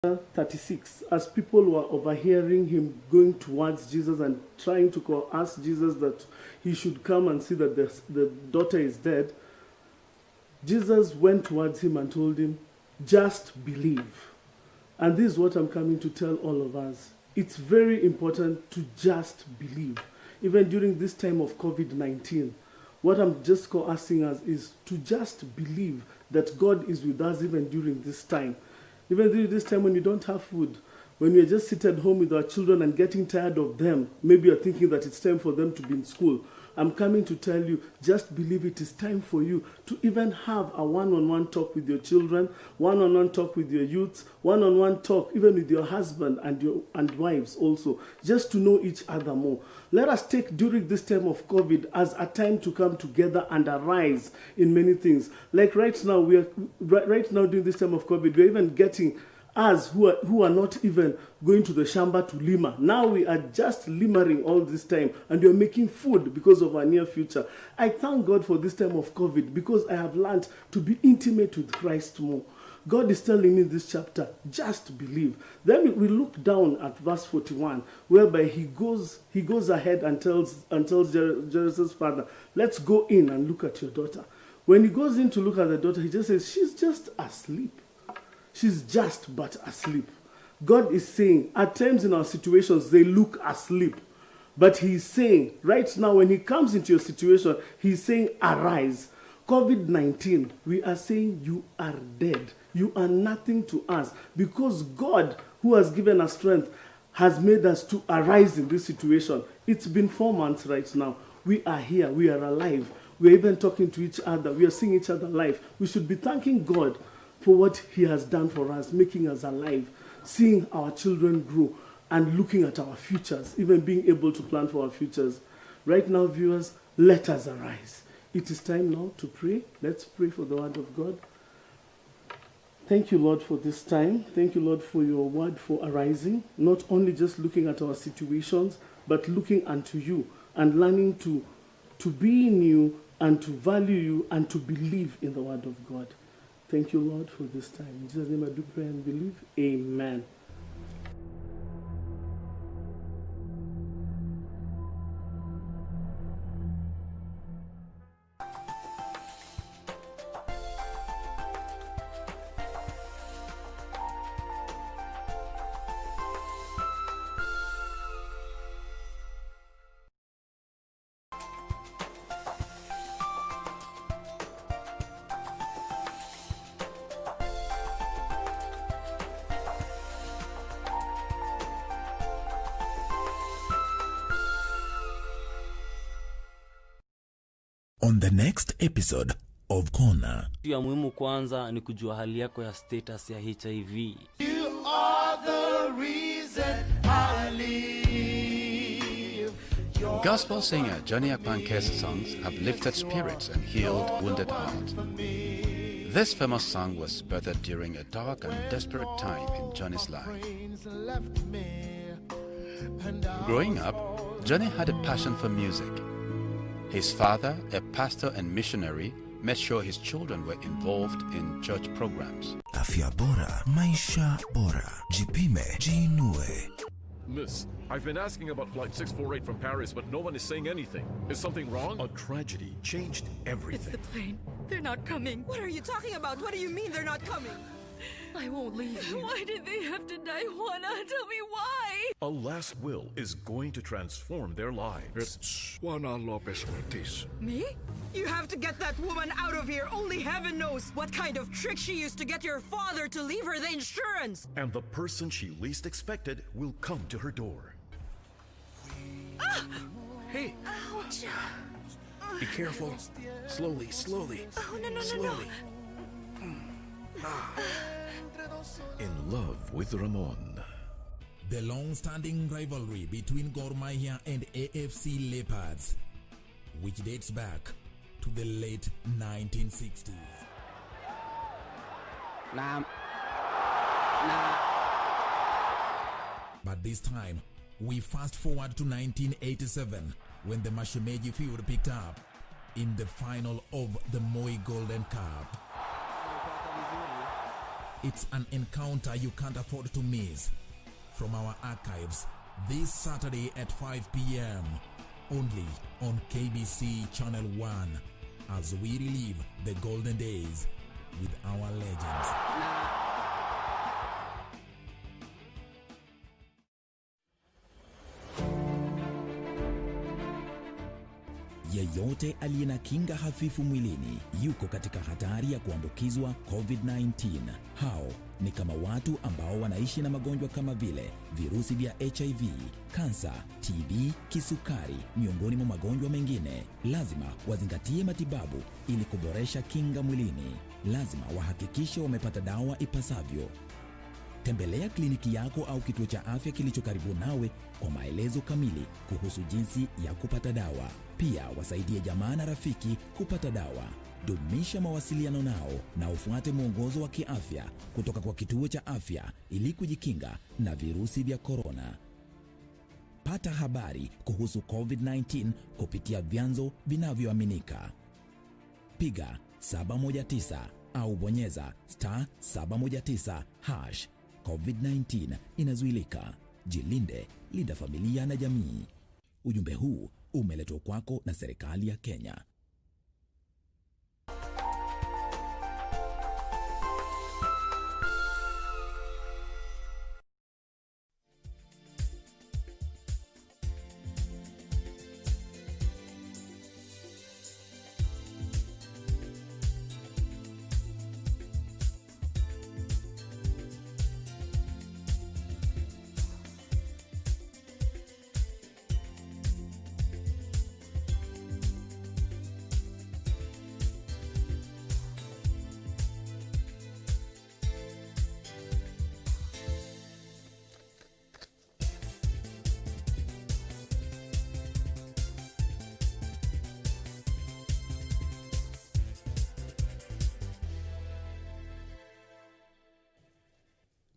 36, as people were overhearing him going towards Jesus and trying to ask Jesus that he should come and see that the daughter is dead, Jesus went towards him and told him, just believe. And this is what I'm coming to tell all of us. It's very important to just believe. Even during this time of COVID-19, what I'm just asking us is to just believe that God is with us even during this time. Even during this time when you don't have food, when you're just sitting at home with our children and getting tired of them, maybe you're thinking that it's time for them to be in school. I'm coming to tell you, just believe it is time for you to even have a one-on-one talk with your children, one-on-one talk with your youths, one-on-one talk even with your husband and wives also, just to know each other more. Let us take during this time of COVID as a time to come together and arise in many things. Like right now, during this time of COVID, we're even getting us who are not even going to the shamba to lima. Now we are just limaring all this time and we're making food because of our near future. I thank God for this time of COVID because I have learned to be intimate with Christ more. God is telling me in this chapter, just believe. Then we look down at verse 41, whereby he goes ahead and tells Jairus' father, let's go in and look at your daughter. When he goes in to look at the daughter, he just says, she's just asleep. She's just but asleep. God is saying, at times in our situations, they look asleep. But he's saying, right now, when he comes into your situation, he's saying, arise. COVID-19, we are saying you are dead. You are nothing to us. Because God, who has given us strength, has made us to arise in this situation. It's been 4 months right now. We are here. We are alive. We are even talking to each other. We are seeing each other live. We should be thanking God for what he has done for us, making us alive, seeing our children grow, and looking at our futures, even being able to plan for our futures. Right now, viewers, let us arise. It is time now to pray. Let's pray for the word of God. Thank you, Lord, for this time. Thank you, Lord, for your word for arising, not only just looking at our situations, but looking unto you and learning to be in you and to value you and to believe in the word of God. Thank you, Lord, for this time. In Jesus' name I do pray and believe. Amen. On the next episode of Corner. Ya muhimu kwanza ni kujua hali yako ya status ya HIV. You are the reason I live. Gospel singer Johnny Akpanke's songs have lifted spirits and healed wounded hearts. This famous song was birthed during a dark and desperate time in Johnny's life. Growing up, Johnny had a passion for music. His father, a pastor and missionary, made sure his children were involved in church programs. Afya bora, maisha bora. Jipime, jiinue. Miss, I've been asking about flight 648 from Paris, but no one is saying anything. Is something wrong? A tragedy changed everything. It's the plane. They're not coming. What are you talking about? What do you mean they're not coming? I won't leave you. Why did they have to die, Juana? Tell me why. A last will is going to transform their lives. It's Juana Lopez Ortiz. Me? You have to get that woman out of here. Only heaven knows what kind of trick she used to get your father to leave her the insurance. And the person she least expected will come to her door. Ah! Hey! Ouch! Be careful. Slowly, slowly. Oh, no. Slowly. In love with Ramon. The long-standing rivalry between Gor Mahia and AFC Leopards, which dates back to the late 1960s. But this time, we fast forward to 1987 when the Mashemeji feud picked up in the final of the Moi Golden Cup. It's an encounter you can't afford to miss. From our archives, this Saturday at 5 p.m. only on KBC Channel 1 as we relive the golden days with our legends. Yeyote aliye na kinga hafifu mwilini yuko katika hatari ya kuambukizwa COVID-19. Hao ni kama watu ambao wanaishi na magonjwa kama vile virusi vya HIV, kansa, TB, kisukari, miongoni mwa magonjwa mengine. Lazima wazingatie matibabu ili kuboresha kinga mwilini. Lazima wahakikishe wamepata dawa ipasavyo. Tembelea kliniki yako au kituo cha afya kilicho karibu nawe kwa maelezo kamili kuhusu jinsi ya kupata dawa. Pia wasaidie jamaa na rafiki kupata dawa. Dumisha mawasiliano nao na ufuate mwongozo wa kiafya kutoka kwa kituo cha afya ili kujikinga na virusi vya korona. Pata habari kuhusu COVID-19 kupitia vyanzo vinavyoaminika. Piga 719 au bonyeza *719#. COVID-19 inazuilika. Jilinde, linda familia na jamii. Ujumbe huu umeletwa kwako na serikali ya Kenya.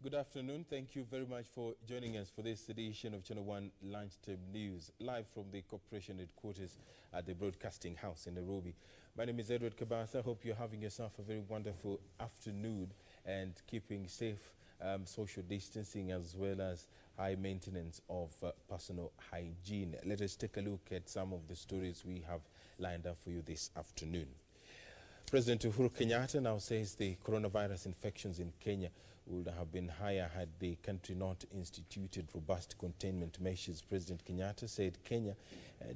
Good afternoon. Thank you very much for joining us for this edition of Channel 1 Lunchtime News, live from the Corporation Headquarters at the Broadcasting House in Nairobi. My name is Edward Kabasa. Hope you're having yourself a very wonderful afternoon and keeping safe social distancing as well as high maintenance of personal hygiene. Let us take a look at some of the stories we have lined up for you this afternoon. President Uhuru Kenyatta now says the coronavirus infections in Kenya would have been higher had the country not instituted robust containment measures. President Kenyatta said Kenya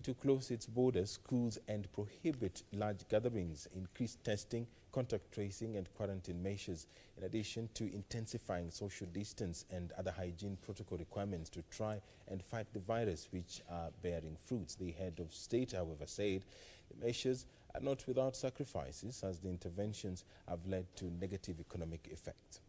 to close its borders, schools and prohibit large gatherings, increase testing, contact tracing and quarantine measures, in addition to intensifying social distance and other hygiene protocol requirements to try and fight the virus, which are bearing fruits. The head of state, however, said the measures are not without sacrifices, as the interventions have led to negative economic effects.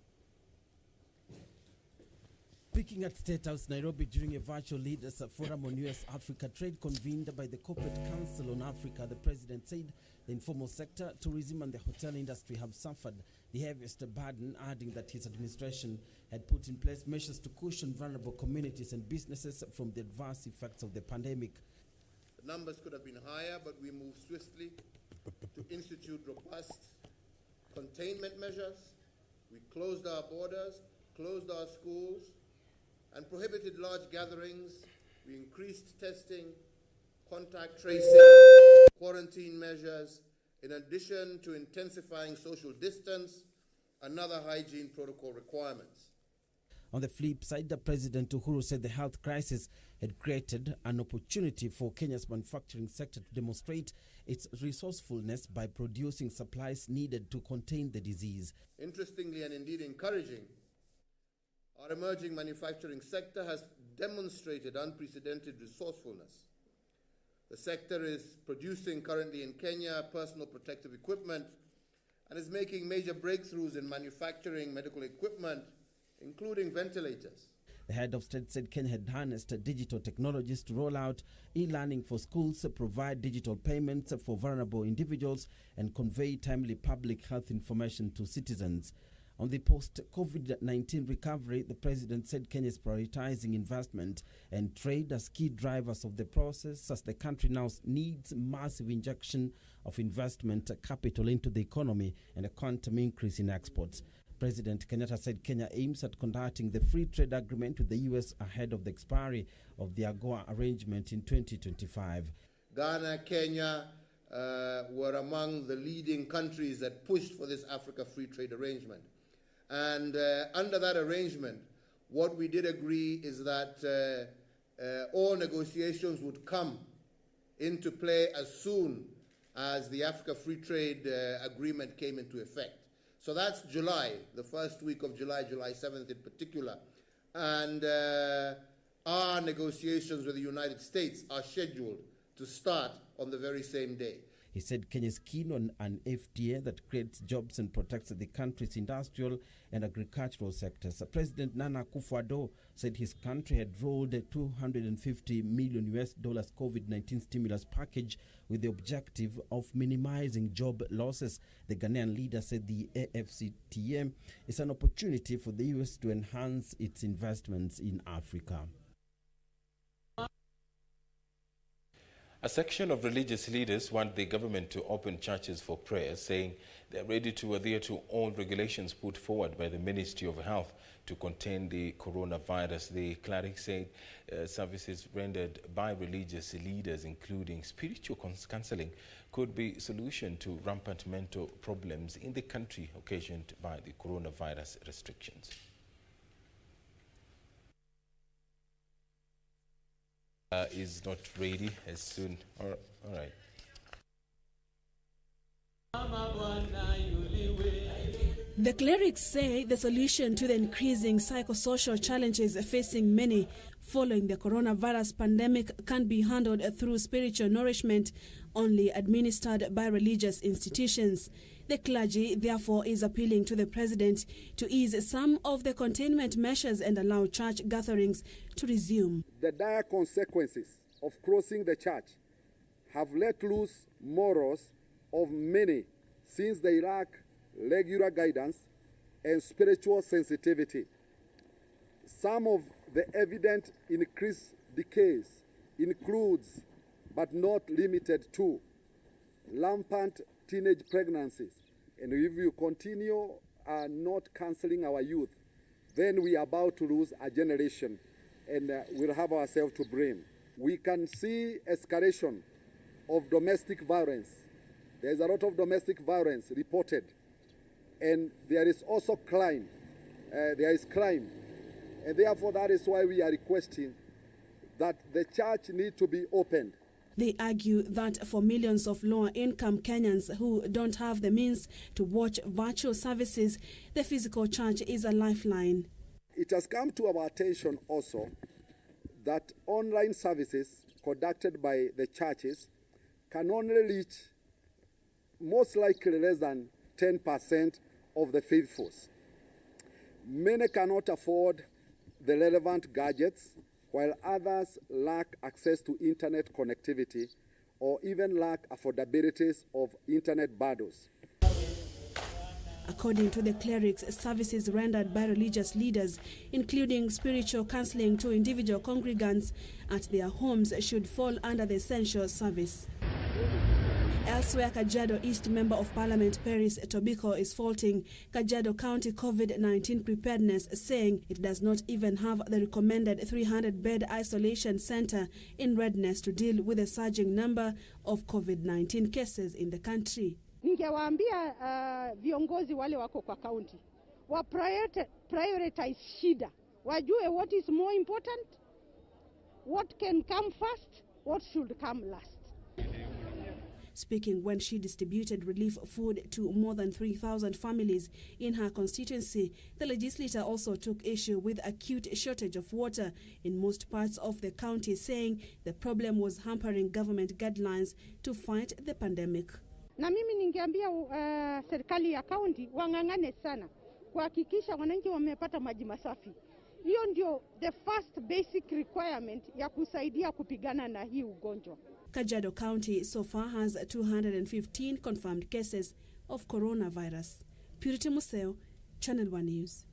Speaking at State House, Nairobi, during a virtual leaders forum on U.S.-Africa trade convened by the Corporate Council on Africa, the president said the informal sector, tourism and the hotel industry have suffered the heaviest burden, adding that his administration had put in place measures to cushion vulnerable communities and businesses from the adverse effects of the pandemic. The numbers could have been higher, but we moved swiftly to institute robust containment measures. We closed our borders, closed our schools, and prohibited large gatherings. We increased testing, contact tracing, quarantine measures, in addition to intensifying social distance and other hygiene protocol requirements. On the flip side, the President Uhuru said the health crisis had created an opportunity for Kenya's manufacturing sector to demonstrate its resourcefulness by producing supplies needed to contain the disease. Interestingly and indeed encouraging, our emerging manufacturing sector has demonstrated unprecedented resourcefulness. The sector is producing currently in Kenya personal protective equipment and is making major breakthroughs in manufacturing medical equipment, including ventilators. The head of state said Kenya had harnessed digital technologies to roll out e-learning for schools, provide digital payments for vulnerable individuals, and convey timely public health information to citizens. On the post-COVID-19 recovery, the president said Kenya is prioritizing investment and trade as key drivers of the process, as the country now needs massive injection of investment capital into the economy and a quantum increase in exports. President Kenyatta said Kenya aims at conducting the free trade agreement with the U.S. ahead of the expiry of the AGOA arrangement in 2025. Ghana, Kenya were among the leading countries that pushed for this Africa Free Trade Arrangement. And under that arrangement, what we did agree is that all negotiations would come into play as soon as the Africa Free Trade Agreement came into effect. So that's July, the first week of July, July 7th in particular. And our negotiations with the United States are scheduled to start on the very same day. He said Kenya is keen on an FTA that creates jobs and protects the country's industrial and agricultural sectors. President Nana Akufo-Addo said his country had rolled a $250 million COVID-19 stimulus package with the objective of minimizing job losses. The Ghanaian leader said the AFCTM is an opportunity for the U.S. to enhance its investments in Africa. A section of religious leaders want the government to open churches for prayer, saying they are ready to adhere to all regulations put forward by the Ministry of Health to contain the coronavirus. The clerics said services rendered by religious leaders, including spiritual counseling, could be a solution to rampant mental problems in the country occasioned by the coronavirus restrictions. Is not ready as soon. All right. The clerics say the solution to the increasing psychosocial challenges facing many following the coronavirus pandemic can be handled through spiritual nourishment only administered by religious institutions. The clergy, therefore, is appealing to the president to ease some of the containment measures and allow church gatherings to resume. The dire consequences of closing the church have let loose morals of many since they lack regular guidance and spiritual sensitivity. Some of the evident increased decays includes, but not limited to, rampant teenage pregnancies. And if you continue not counseling our youth, then we are about to lose a generation and we'll have ourselves to blame. We can see escalation of domestic violence. There's a lot of domestic violence reported. And there is also crime. There is crime. And therefore that is why we are requesting that the church need to be opened. They argue that for millions of lower-income Kenyans who don't have the means to watch virtual services, the physical church is a lifeline. It has come to our attention also that online services conducted by the churches can only reach most likely less than 10% of the faithful. Many cannot afford the relevant gadgets, while others lack access to internet connectivity or even lack affordabilities of internet bundles. According to the clerics, services rendered by religious leaders, including spiritual counseling to individual congregants at their homes, should fall under the essential service. Elsewhere, Kajiado East Member of Parliament Paris Tobiko is faulting Kajiado County COVID-19 preparedness, saying it does not even have the recommended 300-bed isolation center in readiness to deal with the surging number of COVID-19 cases in the country. Ningewaambia viongozi wale wako kwa county wa prioritize shida, wajue what is more important, what can come first, what should come last. Speaking when she distributed relief food to more than 3,000 families in her constituency, the legislator also took issue with acute shortage of water in most parts of the county, saying the problem was hampering government guidelines to fight the pandemic. Na mimi ningeambia serikali ya county wangangane sana kuhakikisha wananchi wamepata maji masafi. Hiyo ndio the first basic requirement ya kusaidia kupigana na hii ugonjwa. Kajiado County so far has 215 confirmed cases of coronavirus. Purity Museo, Channel 1 News.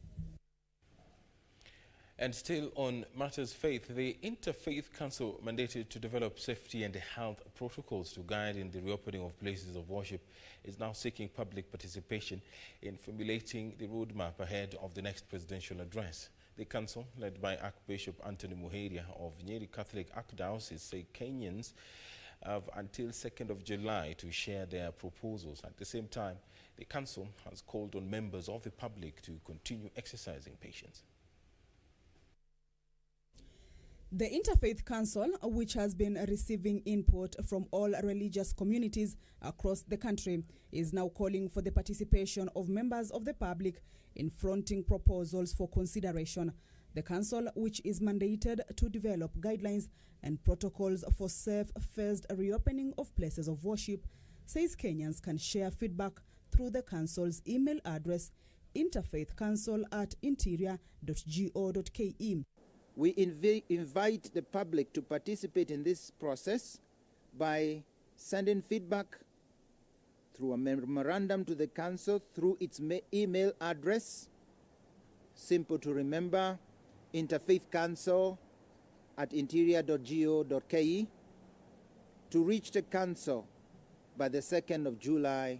And still on matters faith, the Interfaith Council, mandated to develop safety and health protocols to guide in the reopening of places of worship, is now seeking public participation in formulating the roadmap ahead of the next presidential address. The council, led by Archbishop Anthony Muheria of Nyeri Catholic Archdiocese, say Kenyans have until 2nd of July to share their proposals. At the same time, the council has called on members of the public to continue exercising patience. The Interfaith Council, which has been receiving input from all religious communities across the country, is now calling for the participation of members of the public in fronting proposals for consideration. The council, which is mandated to develop guidelines and protocols for safe phased reopening of places of worship, says Kenyans can share feedback through the council's email address interfaithcouncil@interior.go.ke. We invite the public to participate in this process by sending feedback through a memorandum to the council through its email address, simple to remember, interfaithcouncil@interior.go.ke, to reach the council by the 2nd of July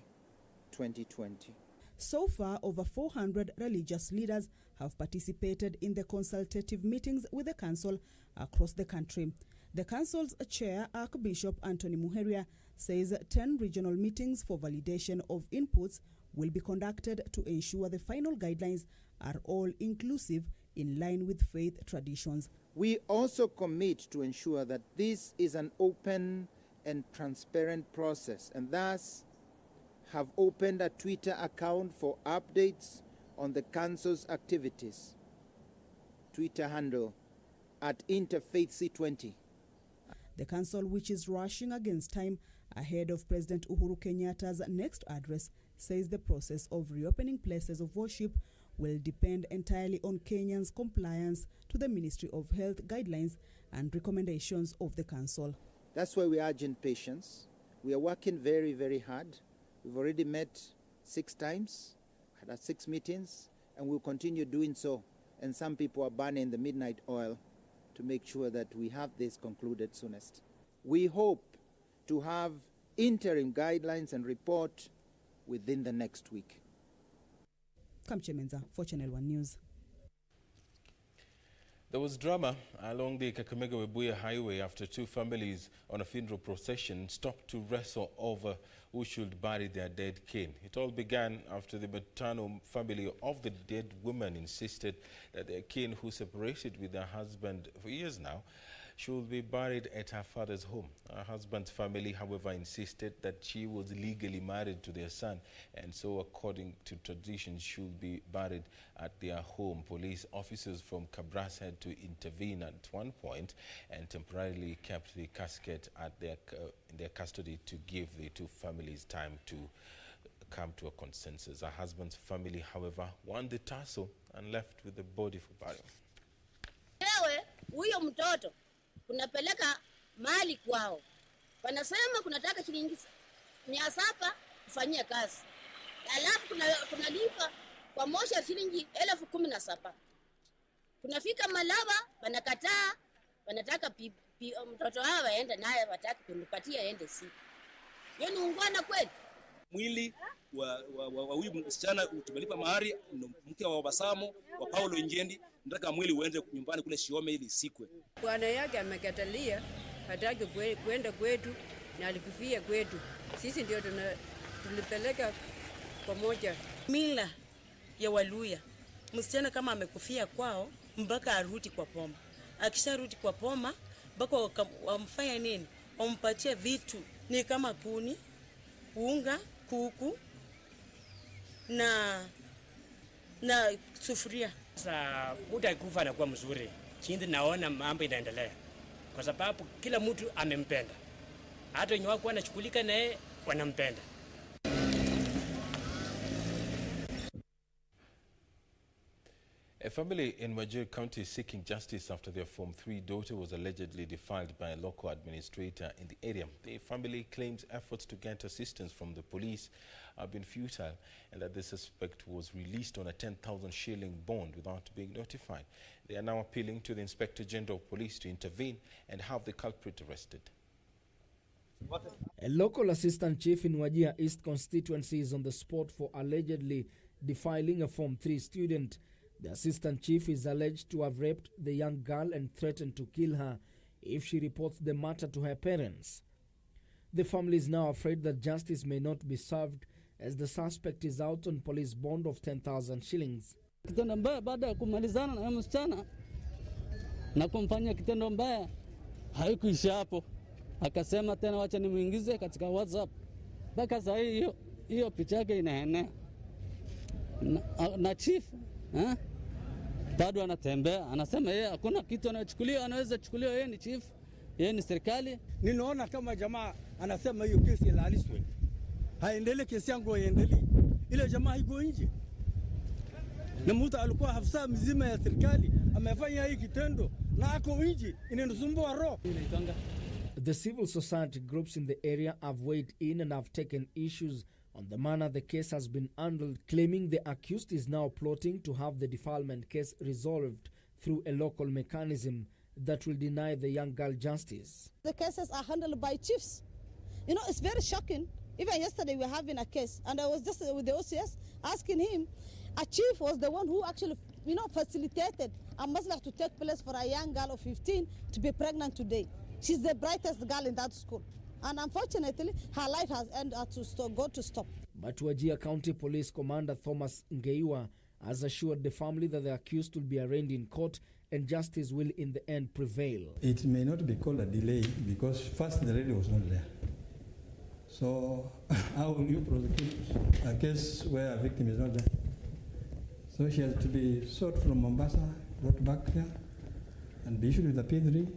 2020. So far, over 400 religious leaders have participated in the consultative meetings with the council across the country. The council's chair, Archbishop Anthony Muheria, says 10 regional meetings for validation of inputs will be conducted to ensure the final guidelines are all inclusive in line with faith traditions. We also commit to ensure that this is an open and transparent process, and thus have opened a Twitter account for updates on the council's activities. Twitter handle @InterfaithC20. The council, which is rushing against time ahead of President Uhuru Kenyatta's next address, says the process of reopening places of worship will depend entirely on Kenyans' compliance to the Ministry of Health guidelines and recommendations of the council. That's why we are urging patience. We are working very, very hard. We've already met 6 times, had 6 meetings, and we'll continue doing so. And some people are burning the midnight oil to make sure that we have this concluded soonest. We hope to have interim guidelines and report within the next week. Kamchemenza for Channel 1 News. There was drama along the Kakamega-Webuye highway after 2 families on a funeral procession stopped to wrestle over who should bury their dead kin. It all began after the maternal family of the dead woman insisted that their kin, who separated with their husband for years now, should be buried at her father's home. Her husband's family, however, insisted that she was legally married to their son, and so, according to tradition, should be buried at their home. Police officers from Kabasa had to intervene at one point and temporarily kept the casket at in their custody to give the 2 families time to come to a consensus. Her husband's family, however, won the tussle and left with the body for burial. Huyo mtoto kunapeleka mali kwao, wanasema kunataka shilingi 700 kufanyia kazi, alafu kunalipa kwa moja shilingi 17,000. Kunafika Malaba wanakataa, wanataka mtoto wao aende naye, wataki kunipatia aende siku. Hiyo ni ungwana kweli? Mwili wa huyu msichana tumelipa mahari, mke wa Basamo wa Paulo Injendi, nataka mwili uende nyumbani kule Shiome ili sikwe. Bwana yake amekatalia, hataki kwenda kwetu na alikufia kwetu. Sisi ndio tulipeleka pamoja. Mila ya Waluya, msichana kama amekufia kwao mpaka arudi kwa poma. Akisharudi kwa poma, mpaka wamfanya nini? Wampatie vitu ni kama kuni, unga, kuku na sufuria. Sasa muda akufa anakuwa mzuri. Chindi naona mambo inaendelea. Kwa sababu kila mtu amempenda. Hata wenye wako wanachukulika naye wanampenda. A family in Wajir County is seeking justice after their Form 3 daughter was allegedly defiled by a local administrator in the area. The family claims efforts to get assistance from the police have been futile and that the suspect was released on a 10,000 shilling bond without being notified. They are now appealing to the Inspector General of Police to intervene and have the culprit arrested. A local assistant chief in Wajir East constituency is on the spot for allegedly defiling a Form 3 student. The assistant chief is alleged to have raped the young girl and threatened to kill her if she reports the matter to her parents. The family is now afraid that justice may not be served as the suspect is out on police bond of 10,000 shillings. Kitendo mbaya baada ya kumalizana na msichana na kumfanyia kitendo mbaya haikuisha hapo. Akasema tena wacha nimuingize katika WhatsApp. Mpaka sasa hiyo picha yake inaenea. Na chief bado anatembea, anasema yeye hakuna kitu anachukulia, anaweza chukulia, yeye ni chief, yeye ni serikali. Ninaona kama jamaa anasema hiyo kesi ilaliswe. Haendelee, kesi yangu iendelee. Ile jamaa haiko nje. Na mtu alikuwa afisa mzima ya serikali, amefanya hii kitendo na ako nje, inanisumbua roho. The civil society groups in the area have weighed in and have taken issues on the manner the case has been handled, claiming the accused is now plotting to have the defilement case resolved through a local mechanism that will deny the young girl justice. The cases are handled by chiefs. You know, it's very shocking. Even yesterday we were having a case, and I was just with the OCS asking him, a chief was the one who actually, facilitated a massacre to take place for a young girl of 15 to be pregnant today. She's the brightest girl in that school. And unfortunately, her life has ended to stop. But Wajir County Police Commander Thomas Ngeiwa has assured the family that the accused will be arraigned in court and justice will in the end prevail. It may not be called a delay because first the lady was not there. So how will you prosecute a case where a victim is not there? So she has to be sought from Mombasa, brought back here, and be issued with a P3.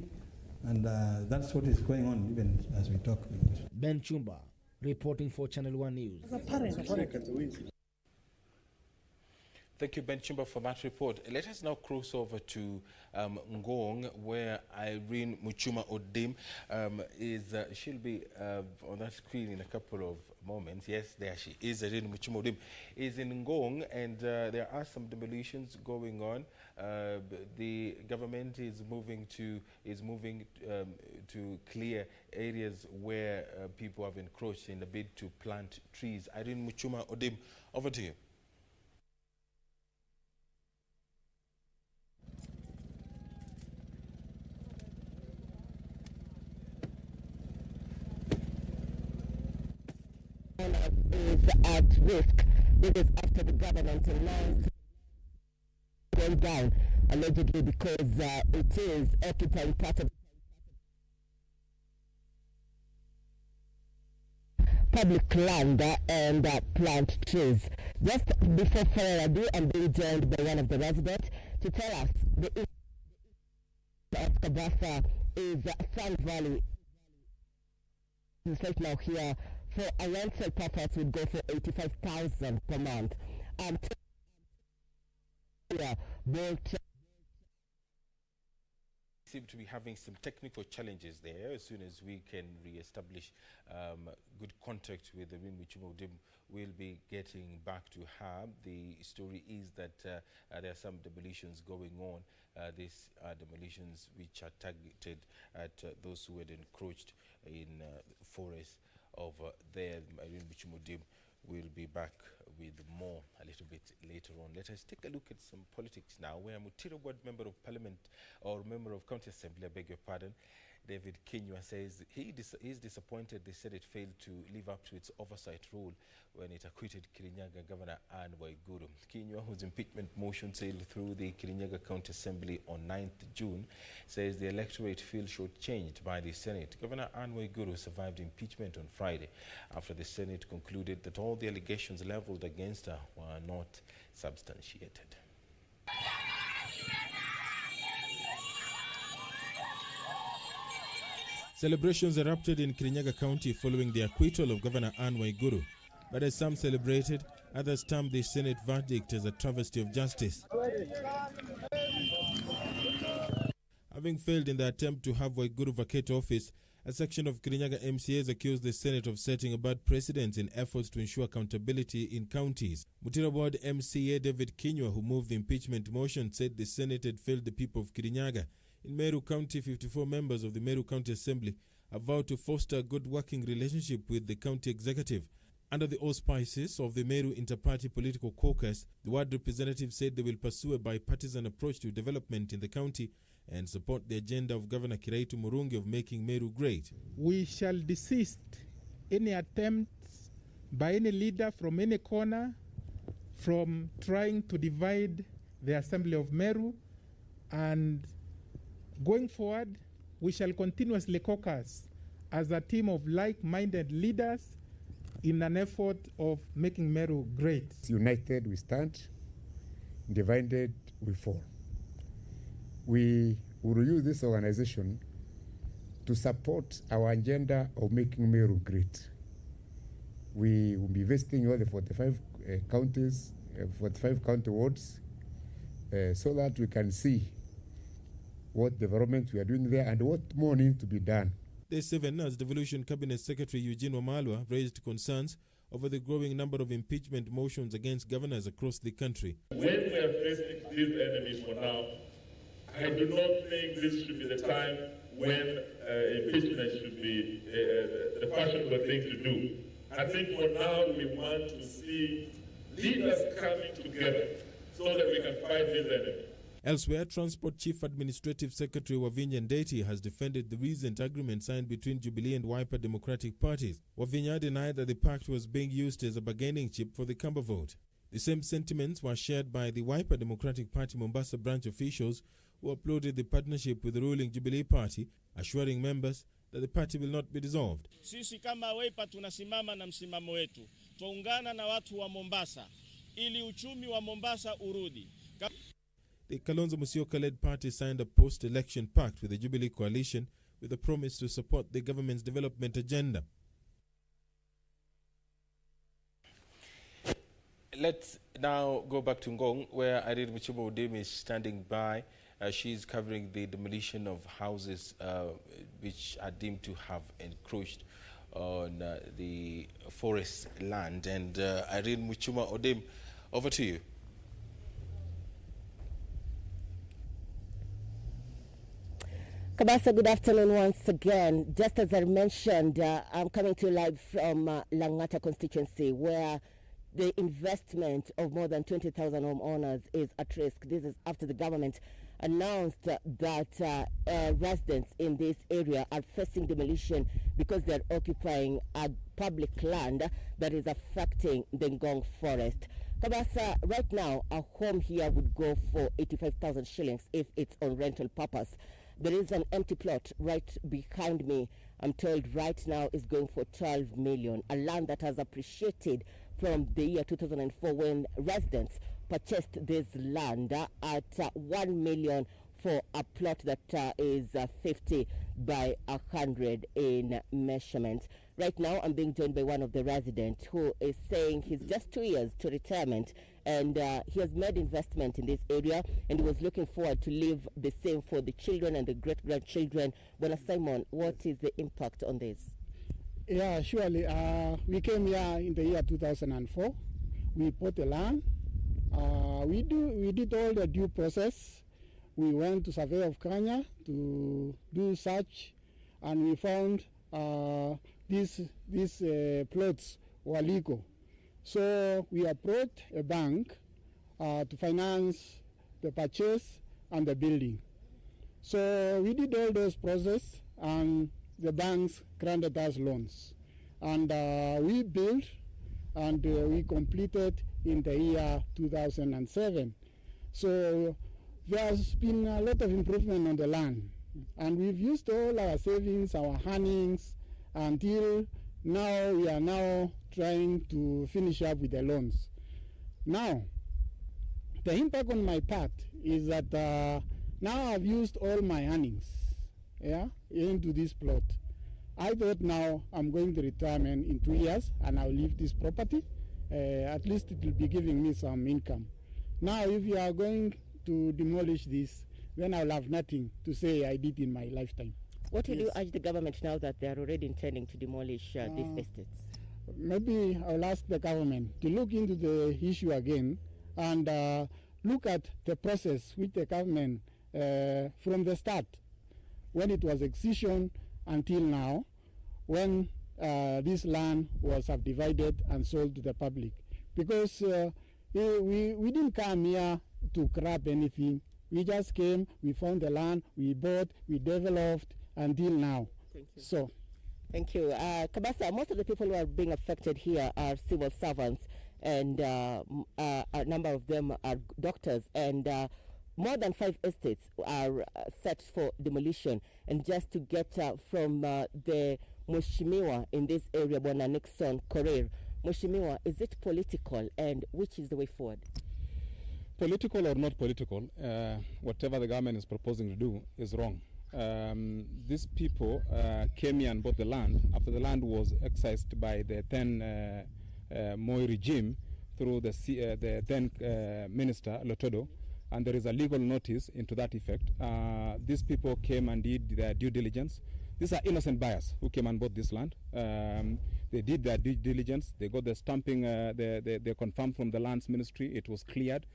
And that's what is going on even as we talk. Ben Chumba, reporting for Channel 1 News. Thank you, Ben Chumba, for that report. Let us now cross over to Ngong, where Irene Muchuma Odim she'll be on that screen in a couple of moments. Yes, there she is. Irene Muchuma Odim is in Ngong, and there are some demolitions going on. The government is moving to clear areas where people have encroached in a bid to plant trees. Irene Muchuma Odim, over to you. Is at risk. This is after the government announced going down, allegedly because it is occupying part of public land and plant trees. Just before further ado, I'm being joined by one of the residents to tell us the issue of Kabasa is Sun Valley. Right now here, for a rental purpose would go for 85,000 per month. Seem to be having some technical challenges there. As soon as we can re-establish good contact with the Irene Muchuma Odim, we'll be getting back to her. The story is that there are some demolitions going on. These are demolitions which are targeted at those who had encroached in forest over there. Irene Muchuma Odim will be back with more a little bit later on. Let us take a look at some politics now, where Mutiro Ward Member of Parliament, or Member of County Assembly, I beg your pardon, David Kinyua, says he is disappointed the Senate failed to live up to its oversight role when it acquitted Kirinyaga Governor Anne Waiguru. Kinyua, whose impeachment motion sailed through the Kirinyaga County Assembly on 9th June, says the electorate feels shortchanged by the Senate. Governor Anne Waiguru survived impeachment on Friday after the Senate concluded that all the allegations leveled against her were not substantiated. Celebrations erupted in Kirinyaga County following the acquittal of Governor Anne Waiguru. But as some celebrated, Others termed the Senate verdict as a travesty of justice. Having failed in the attempt to have Waiguru vacate office, a section of Kirinyaga MCAs accused the Senate of setting a bad precedent in efforts to ensure accountability in counties. Mutira Ward MCA David Kinywa, who moved the impeachment motion, said the Senate had failed the people of Kirinyaga. In Meru County, 54 members of the Meru County Assembly have vowed to foster a good working relationship with the county executive. Under the auspices of the Meru Inter-Party Political Caucus, the ward representative said they will pursue a bipartisan approach to development in the county and support the agenda of Governor Kiraitu Murungi of making Meru great. We shall desist any attempts by any leader from any corner from trying to divide the Assembly of Meru, and going forward, we shall continuously caucus as a team of like-minded leaders in an effort of making Meru great. United we stand, divided we fall. We will use this organization to support our agenda of making Meru great. We will be visiting all the 45 counties, 45 county wards, so that we can see what development we are doing there and what more needs to be done. Day 7, as Devolution Cabinet Secretary Eugene Wamalwa raised concerns over the growing number of impeachment motions against governors across the country. When we are facing these enemies for now, I do not think this should be the time when impeachment should be the fashionable thing to do. I think for now we want to see leaders coming together so that we can fight these enemies. Elsewhere, Transport Chief Administrative Secretary Wavinya Ndeti has defended the recent agreement signed between Jubilee and Wiper Democratic parties. Wavinya denied that the pact was being used as a bargaining chip for the Kamba vote. The same sentiments were shared by the Wiper Democratic Party Mombasa branch officials, who applauded the partnership with the ruling Jubilee Party, assuring members that the party will not be dissolved. Sisi kama Wiper tunasimama na msimamo wetu. Tuungana na watu wa Mombasa ili uchumi wa Mombasa urudi. The Kalonzo Musyoka-led party signed a post-election pact with the Jubilee coalition with a promise to support the government's development agenda. Let's now go back to Ngong, where Irene Muchuma Odem is standing by. She's covering the demolition of houses which are deemed to have encroached on the forest land. And Irene Muchuma Odem, over to you. Kabasa, good afternoon once again. Just as I mentioned, I'm coming to you live from Langata constituency, where the investment of more than 20,000 homeowners is at risk. This is after the government announced that residents in this area are facing demolition because they're occupying a public land that is affecting the Ngong forest. Kabasa, right now, a home here would go for 85,000 shillings if it's on rental purpose. There is an empty plot right behind me, I'm told right now is going for 12 million, a land that has appreciated from the year 2004 when residents purchased this land at 1 million for a plot that is 50 by 100 in measurement. Right now, I'm being joined by one of the residents who is saying he's just 2 years to retirement, and he has made investment in this area, and he was looking forward to leave the same for the children and the great-grandchildren. Bwana Simon, what is the impact on this? Yeah, surely. We came here in the year 2004. We bought the land. We did all the due process. We went to Survey of Kenya to do search, and we found these plots were legal. So we approached a bank to finance the purchase and the building. So we did all those process, and the banks granted us loans. And we built, and we completed in the year 2007. So there's been a lot of improvement on the land. And we've used all our savings, our earnings, until now we are now trying to finish up with the loans. Now, the impact on my part is that now I've used all my earnings into this plot. I thought now I'm going to retirement in 2 years and I'll leave this property at least it will be giving me some income. Now, if you are going to demolish this, then I'll have nothing to say I did in my lifetime. What will you urge the government now that they are already intending to demolish these estates? Maybe I'll ask the government to look into the issue again and look at the process which the government, from the start, when it was acquisition until now, when this land was subdivided and sold to the public. Because we didn't come here to grab anything. We just came, we found the land, we bought, we developed until now. Thank you. So, thank you. Kabasa, most of the people who are being affected here are civil servants, and a number of them are doctors, and more than 5 estates are set for demolition. And just to get from the Mheshimiwa in this area, Bwana Nixon Korir, Mheshimiwa, is it political, and which is the way forward? Political or not political, whatever the government is proposing to do is wrong. These people came here and bought the land after the land was excised by the then Moi regime through the then minister Lotodo, and there is a legal notice into that effect. These people came and did their due diligence. These are innocent buyers who came and bought this land. They did their due diligence. They got the stamping. They confirmed from the lands ministry. It was cleared.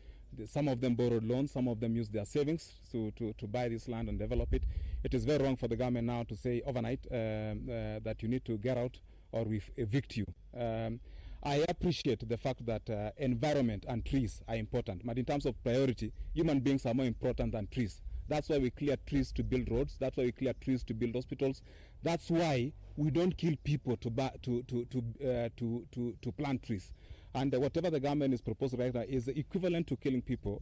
Some of them borrowed loans. Some of them used their savings to buy this land and develop it. It is very wrong for the government now to say overnight that you need to get out or we evict you. I appreciate the fact that environment and trees are important, but in terms of priority, human beings are more important than trees. That's why we clear trees to build roads. That's why we clear trees to build hospitals. That's why we don't kill people to plant trees. And whatever the government is proposing right now is equivalent to killing people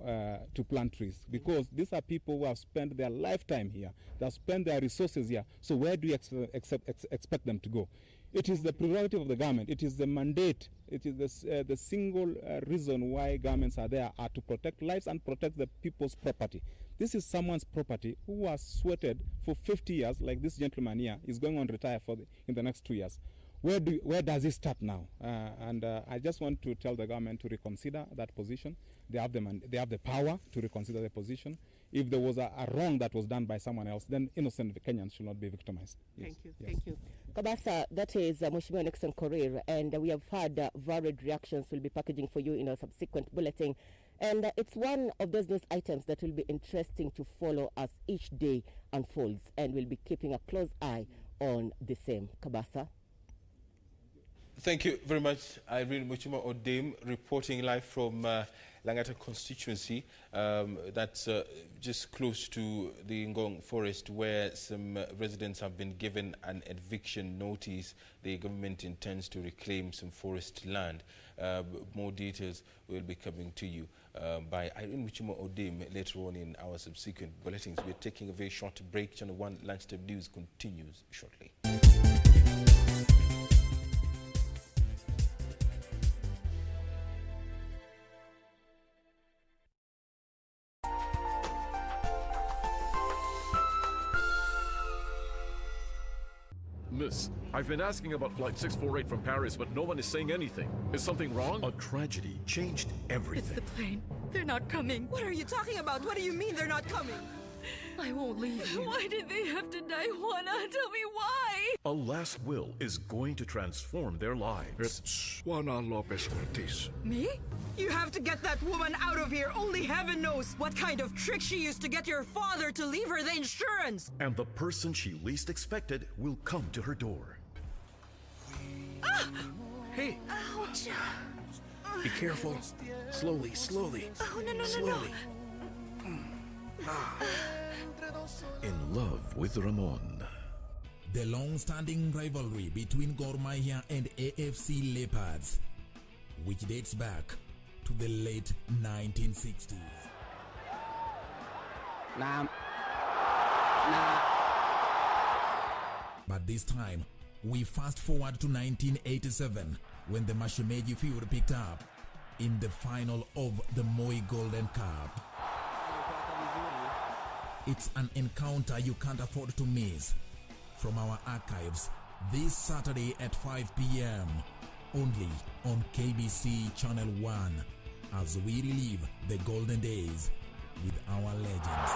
to plant trees, because these are people who have spent their lifetime here. They have spent their resources here. So where do you expect them to go? It is the prerogative of the government. It is the mandate. It is the single reason why governments are there are to protect lives and protect the people's property. This is someone's property who has sweated for 50 years, like this gentleman here is going on retire in the next 2 years. Where does it start now? And I just want to tell the government to reconsider that position. They have the power to reconsider the position. If there was a wrong that was done by someone else, then innocent Kenyans should not be victimized. Yes. Thank you. Yes. Thank you. Kabasa, that is Mheshimiwa Nixon Korir, and we have had varied reactions we'll be packaging for you in a subsequent bulletin. And it's one of those news items that will be interesting to follow as each day unfolds, and we'll be keeping a close eye on the same. Kabasa. Thank you very much, Irene Muchuma Odem, reporting live from Langata constituency. That's just close to the Ngong forest, where some residents have been given an eviction notice. The government intends to reclaim some forest land. More details will be coming to you by Irene Muchuma Odem later on in our subsequent bulletins. We're taking a very short break. Channel 1 Lunchtime News continues shortly. Miss, I've been asking about Flight 648 from Paris, but no one is saying anything. Is something wrong? A tragedy changed everything. It's the plane. They're not coming. What are you talking about? What do you mean they're not coming? I won't leave you. Why did they have to die, Juana? Tell me why. A last will is going to transform their lives. It's Juana Lopez Ortiz. Me? You have to get that woman out of here. Only heaven knows what kind of trick she used to get your father to leave her the insurance. And the person she least expected will come to her door. Ah! Hey! Ouch! Be careful. Slowly, slowly. Oh, no, slowly. In love with Ramon. The long-standing rivalry between Gor Mahia and AFC Leopards, which dates back to the late 1960s. But this time, we fast forward to 1987, when the Mashemeji feud picked up in the final of the Moi Golden Cup. It's an encounter you can't afford to miss. From our archives, this Saturday at 5 p.m., only on KBC Channel 1 as we relive the golden days with our legends.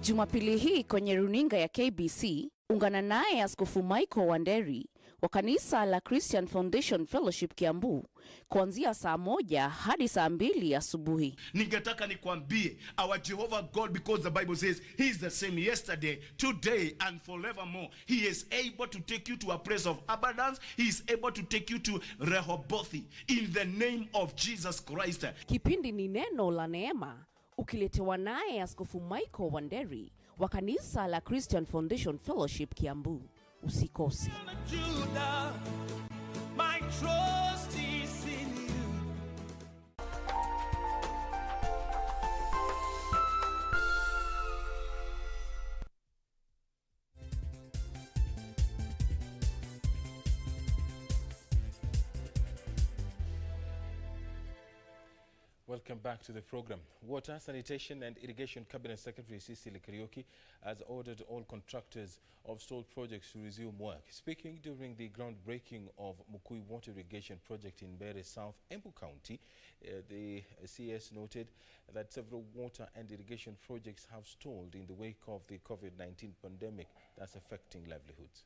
Jumapili hii kwenye runinga ya KBC, ungana naye Askofu Michael Wanderi wa kanisa la Christian Foundation Fellowship Kiambu kuanzia saa 1 hadi saa 2 asubuhi. Ningetaka nikwambie, our Jehovah God, because the Bible says he is the same yesterday, today and forevermore. He is able to take you to a place of abundance. He is able to take you to Rehoboth in the name of Jesus Christ. Kipindi ni neno la neema, ukiletewa naye Askofu Michael Wanderi wa kanisa la Christian Foundation Fellowship Kiambu. Usikose. My trust is in you. Welcome back to the program. Water, Sanitation and Irrigation Cabinet Secretary Cecily Kariuki has ordered all contractors of stalled projects to resume work. Speaking during the groundbreaking of Mukui Water Irrigation Project in Mbeere South, Embu County, the CS noted that several water and irrigation projects have stalled in the wake of the COVID-19 pandemic that's affecting livelihoods.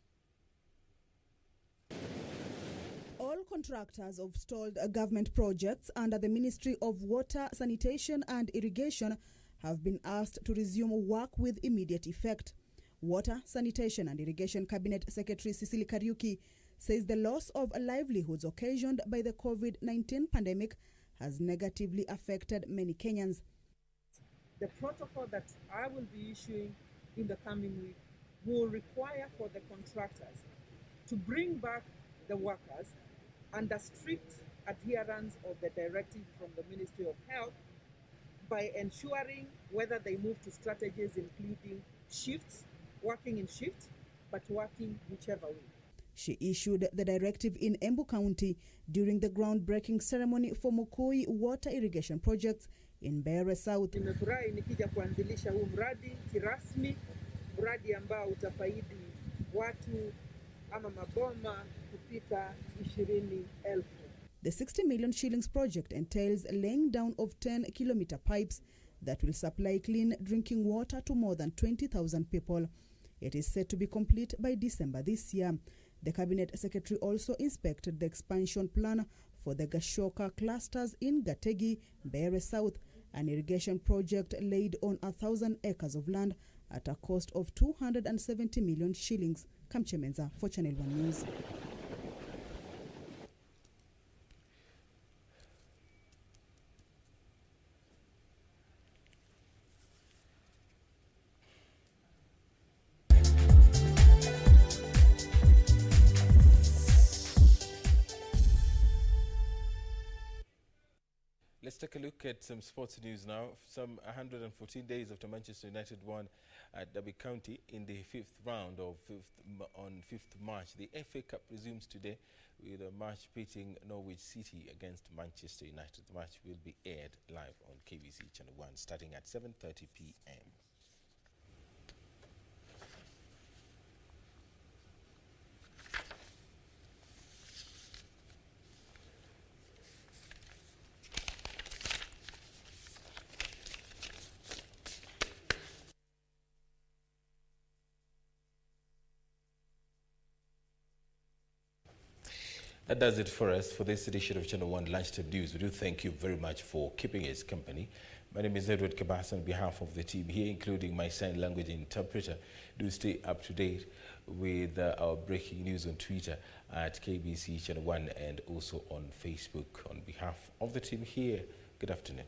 All contractors of stalled government projects under the Ministry of Water, Sanitation and Irrigation have been asked to resume work with immediate effect. Water, Sanitation and Irrigation Cabinet Secretary Cecily Kariuki says the loss of livelihoods occasioned by the COVID-19 pandemic has negatively affected many Kenyans. The protocol that I will be issuing in the coming week will require for the contractors to bring back the workers under strict adherence of the directive from the Ministry of Health by ensuring whether they move to strategies including shifts, working in shifts, but working whichever way. She issued the directive in Embu County during the groundbreaking ceremony for Mukui Water Irrigation Projects in Mbeere South. Nimefurahi nikija kuanzilisha huu mradi kirasmi, mradi ambao utafaidi watu ama maboma kupita 20,000. The 60 million shillings project entails laying down of 10-kilometer pipes that will supply clean drinking water to more than 20,000 people. It is set to be complete by December this year. The Cabinet Secretary also inspected the expansion plan for the Gashoka clusters in Gategi, Mbeere South, an irrigation project laid on 1,000 acres of land at a cost of 270 million shillings. Kamchemenza for Channel 1 News. Let's take a look at some sports news now. Some 114 days after Manchester United won at Derby County in the 5th round of on 5th March, the FA Cup resumes today with a match pitting Norwich City against Manchester United. The match will be aired live on KBC Channel 1 starting at 7:30 p.m. That does it for us for this edition of Channel 1 Lunchtime News. We do thank you very much for keeping us company. My name is Edward Kabasa on behalf of the team here, including my sign language interpreter. Do stay up to date with our breaking news on Twitter at KBC Channel 1 and also on Facebook. On behalf of the team here, good afternoon.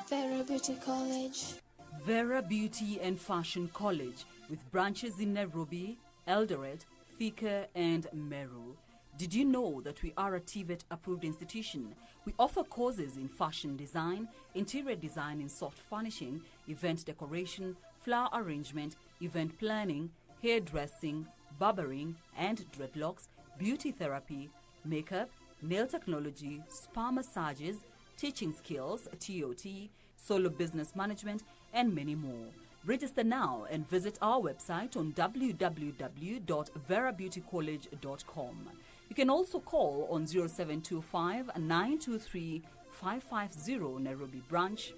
Very Beauty College. Vera Beauty and Fashion College, with branches in Nairobi, Eldoret, Thika, and Meru. Did you know that we are a TVET-approved institution? We offer courses in fashion design, interior design in soft furnishing, event decoration, flower arrangement, event planning, hairdressing, barbering and dreadlocks, beauty therapy, makeup, nail technology, spa massages, teaching skills, TOT, solo business management, and many more. Register now and visit our website on www.verabeautycollege.com. You can also call on 0725-923-550 Nairobi branch,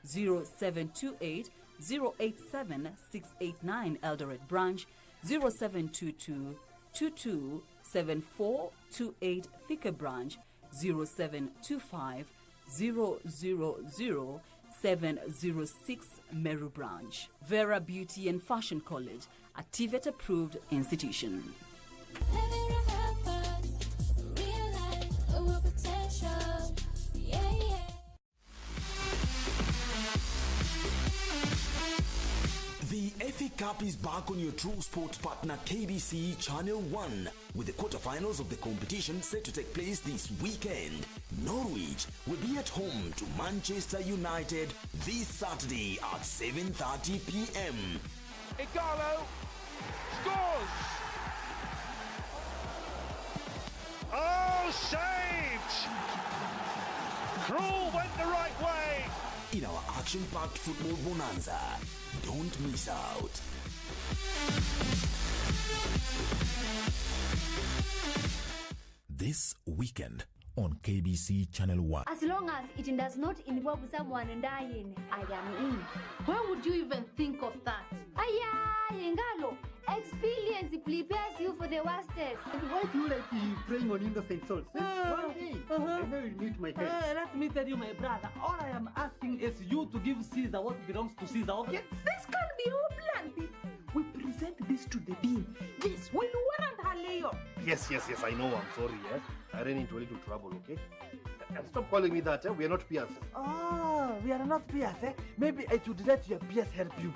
0728-087-689 Eldoret branch, 0722-227428 Thika branch, 0725-000-706 Meru branch. Vera Beauty and Fashion College, a TVET approved institution. The FA Cup is back on your true sports partner KBC Channel 1 with the quarterfinals of the competition set to take place this weekend. Norwich will be at home to Manchester United this Saturday at 7:30 p.m. Igalo scores! Oh, saved! Krul went the right way! In our action-packed football bonanza, don't miss out. This weekend on KBC Channel 1. As long as it does not involve someone dying, I am in. Why would you even think of that? Ngalo, experience prepares you for the worstest. Why do you like preying on innocent souls? One day, I know you'll meet my friend. Let me tell you, my brother, all I am asking is you to give Caesar what belongs to Caesar. Okay? This can't be your plan. We present this to the dean. Yes, will warrant her layoff. Yes, I know, I'm sorry. I ran into a little trouble, okay? And stop calling me that, we are not peers. Oh, we are not peers, eh? Maybe I should let your peers help you.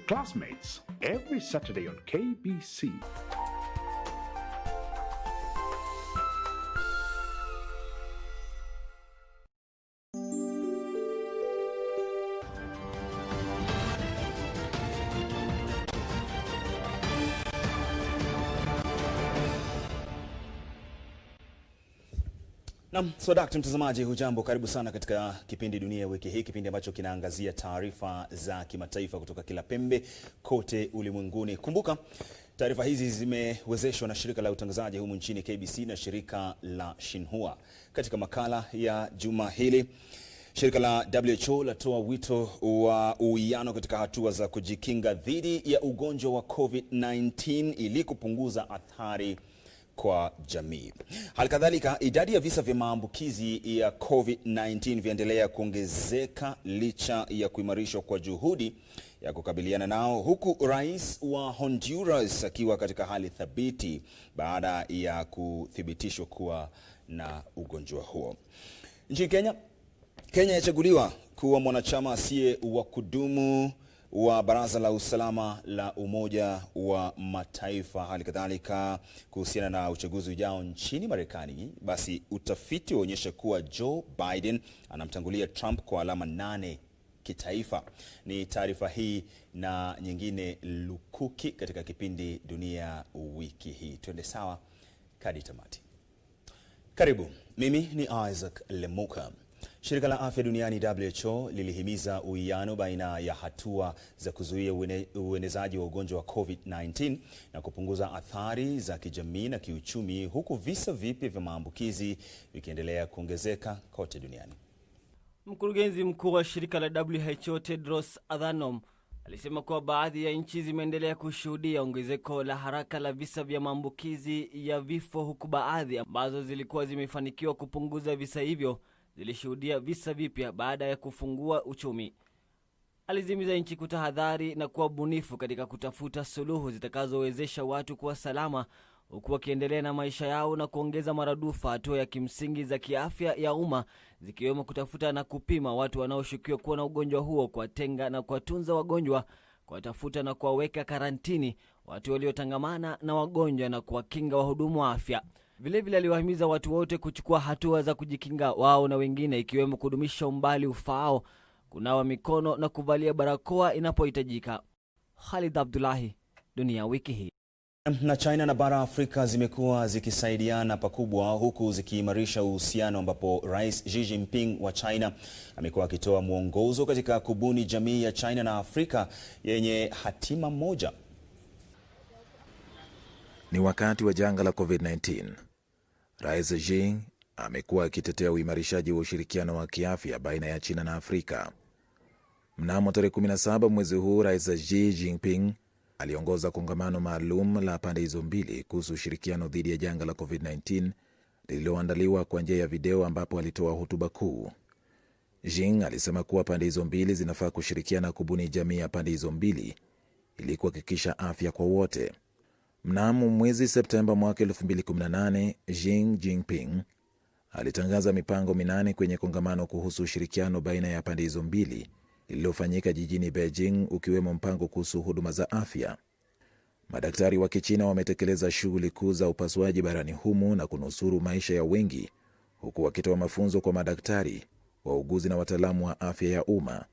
Classmates, every Saturday on KBC. Dakta mtazamaji, hujambo, karibu sana katika kipindi Dunia Wiki Hii, kipindi ambacho kinaangazia taarifa za kimataifa kutoka kila pembe kote ulimwenguni. Kumbuka, taarifa hizi zimewezeshwa na shirika la utangazaji humu nchini KBC na shirika la Xinhua. Katika makala ya juma hili, shirika la WHO latoa wito wa uwiano katika hatua za kujikinga dhidi ya ugonjwa wa COVID-19 ili kupunguza athari kwa jamii. Halikadhalika, idadi ya visa vya maambukizi ya COVID-19 viendelea kuongezeka licha ya kuimarishwa kwa juhudi ya kukabiliana nao, huku rais wa Honduras akiwa katika hali thabiti baada ya kuthibitishwa kuwa na ugonjwa huo. Nchini Kenya yachaguliwa kuwa mwanachama asiye wa kudumu wa Baraza la Usalama la Umoja wa Mataifa. Halikadhalika, kuhusiana na uchaguzi ujao nchini Marekani, basi utafiti uonyesha kuwa Joe Biden anamtangulia Trump kwa alama 8 kitaifa. Ni taarifa hii na nyingine lukuki katika kipindi Dunia Wiki Hii. Twende sawa hadi tamati. Karibu, mimi ni Isaac Lemuka. Shirika la Afya Duniani WHO lilihimiza uwiano baina ya hatua za kuzuia uenezaji wa ugonjwa wa COVID-19 na kupunguza athari za kijamii na kiuchumi, huku visa vipya vya maambukizi vikiendelea kuongezeka kote duniani. Mkurugenzi mkuu wa shirika la WHO Tedros Adhanom alisema kuwa baadhi ya nchi zimeendelea kushuhudia ongezeko la haraka la visa vya maambukizi ya vifo, huku baadhi ambazo zilikuwa zimefanikiwa kupunguza visa hivyo zilishuhudia visa vipya baada ya kufungua uchumi. Alizihimiza nchi kutahadhari na kuwa bunifu katika kutafuta suluhu zitakazowezesha watu kuwa salama huku wakiendelea na maisha yao na kuongeza maradufu hatua ya kimsingi za kiafya ya umma, zikiwemo kutafuta na kupima watu wanaoshukiwa kuwa na ugonjwa huo, kuwatenga na kuwatunza wagonjwa, kuwatafuta na kuwaweka karantini watu waliotangamana na wagonjwa na kuwakinga wahudumu wa afya. Vilevile aliwahimiza watu wote kuchukua hatua za kujikinga wao na wengine, ikiwemo kudumisha umbali ufaao, kunawa mikono na kuvalia barakoa inapohitajika. Khalid Abdullahi, Dunia Wiki Hii. Na China na bara Afrika zimekuwa zikisaidiana pakubwa huku zikiimarisha uhusiano, ambapo Rais Xi Jinping wa China amekuwa akitoa mwongozo katika kubuni jamii ya China na Afrika yenye hatima moja. Ni wakati wa janga la COVID-19. Rais Xi amekuwa akitetea uimarishaji wa ushirikiano wa kiafya baina ya China na Afrika. Mnamo tarehe 17 mwezi huu, Rais Xi Jinping aliongoza kongamano maalum la pande hizo mbili kuhusu ushirikiano dhidi ya janga la COVID-19 lililoandaliwa kwa njia ya video, ambapo alitoa hotuba kuu. Xi alisema kuwa pande hizo mbili zinafaa kushirikiana kubuni jamii ya pande hizo mbili ili kuhakikisha afya kwa wote. Mnamo mwezi Septemba mwaka 2018, Xi Jinping alitangaza mipango 8 kwenye kongamano kuhusu ushirikiano baina ya pande hizo mbili lililofanyika jijini Beijing, ukiwemo mpango kuhusu huduma za afya. Madaktari wa Kichina wametekeleza shughuli kuu za upasuaji barani humu na kunusuru maisha ya wengi, huku wakitoa mafunzo kwa madaktari, wauguzi na wataalamu wa afya ya umma.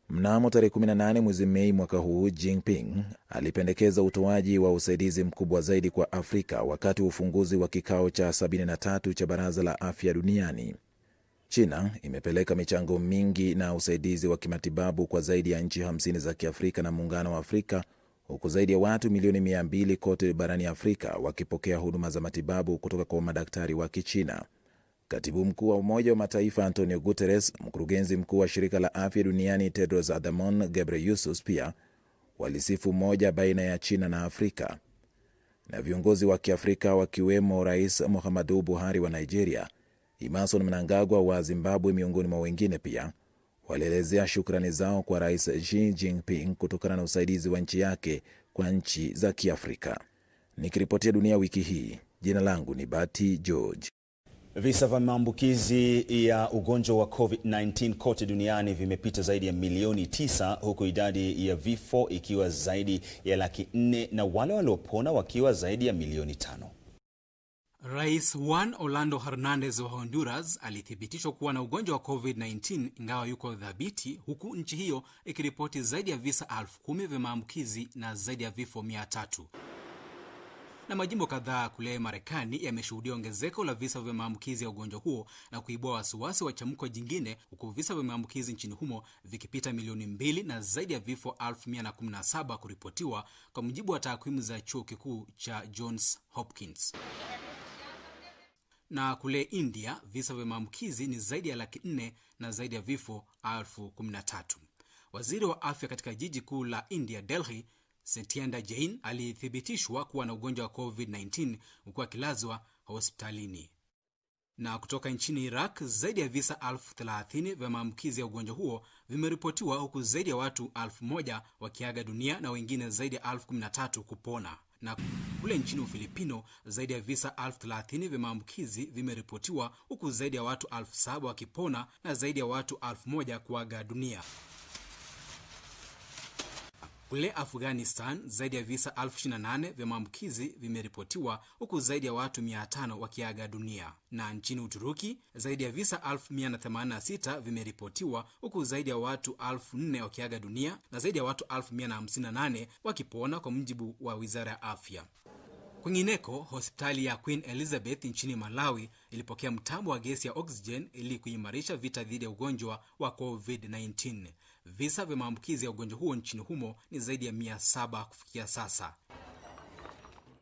Mnamo tarehe 18 mwezi Mei mwaka huu, Jinping alipendekeza utoaji wa usaidizi mkubwa zaidi kwa Afrika wakati wa ufunguzi wa kikao cha 73 cha Baraza la Afya Duniani. China imepeleka michango mingi na usaidizi wa kimatibabu kwa zaidi ya nchi 50 za Kiafrika na Muungano wa Afrika, huku zaidi ya watu milioni 200 kote barani Afrika wakipokea huduma za matibabu kutoka kwa madaktari wa Kichina. Katibu mkuu wa Umoja wa Mataifa Antonio Guterres, mkurugenzi mkuu wa Shirika la Afya Duniani Tedros Adhanom Ghebreyesus pia walisifu umoja baina ya China na Afrika. Na viongozi wa Kiafrika wakiwemo Rais Muhammadu Buhari wa Nigeria, Emmerson Mnangagwa wa Zimbabwe miongoni mwa wengine pia walielezea shukrani zao kwa Rais Xi Jinping kutokana na usaidizi wa nchi yake kwa nchi za Kiafrika. Nikiripotia Dunia Wiki Hii, jina langu ni Bati George. Visa vya maambukizi ya ugonjwa wa COVID-19 kote duniani vimepita zaidi ya milioni 9, huku idadi ya vifo ikiwa zaidi ya 400,000 na wale waliopona wakiwa zaidi ya milioni 5. Rais Juan Orlando Hernandez wa Honduras alithibitishwa kuwa na ugonjwa wa COVID-19 ingawa yuko dhabiti, huku nchi hiyo ikiripoti zaidi ya visa 10,000 vya maambukizi na zaidi ya vifo 300. Na majimbo kadhaa kule Marekani yameshuhudia ongezeko la visa vya maambukizi ya ugonjwa huo na kuibua wasiwasi wa chamko jingine, huku visa vya maambukizi nchini humo vikipita milioni 2 na zaidi ya vifo 1,117 kuripotiwa, kwa mujibu wa takwimu za chuo kikuu cha Johns Hopkins. Na kule India, visa vya maambukizi ni zaidi ya 400,000 na zaidi ya vifo 13,000. Waziri wa afya katika jiji kuu la India, Delhi, Satyendra Jain, alithibitishwa kuwa na ugonjwa wa COVID-19 huku akilazwa hospitalini. Na kutoka nchini Iraq, zaidi ya visa 30,000 vya maambukizi ya ugonjwa huo vimeripotiwa, huku zaidi ya watu 1,000 wakiaga dunia na wengine zaidi ya 13,000 kupona. Na kule nchini Ufilipino, zaidi ya visa 30,000 vya maambukizi vimeripotiwa, huku zaidi ya watu 7,000 wakipona na zaidi ya watu 1,000 kuaga dunia. Kule Afghanistan, zaidi ya visa 28,000 vya maambukizi vimeripotiwa, huku zaidi ya watu 500 wakiaga dunia. Na nchini Uturuki, zaidi ya visa 1,186 vimeripotiwa, huku zaidi ya watu 4,000 wakiaga dunia na zaidi ya watu 1,158 wakipona, kwa mujibu wa Wizara ya Afya. Kwingineko, hospitali ya Queen Elizabeth nchini Malawi ilipokea mtambo wa gesi ya oxygen ili kuimarisha vita dhidi ya ugonjwa wa COVID-19. Visa vya maambukizi ya ugonjwa huo nchini humo ni zaidi ya 700 kufikia sasa.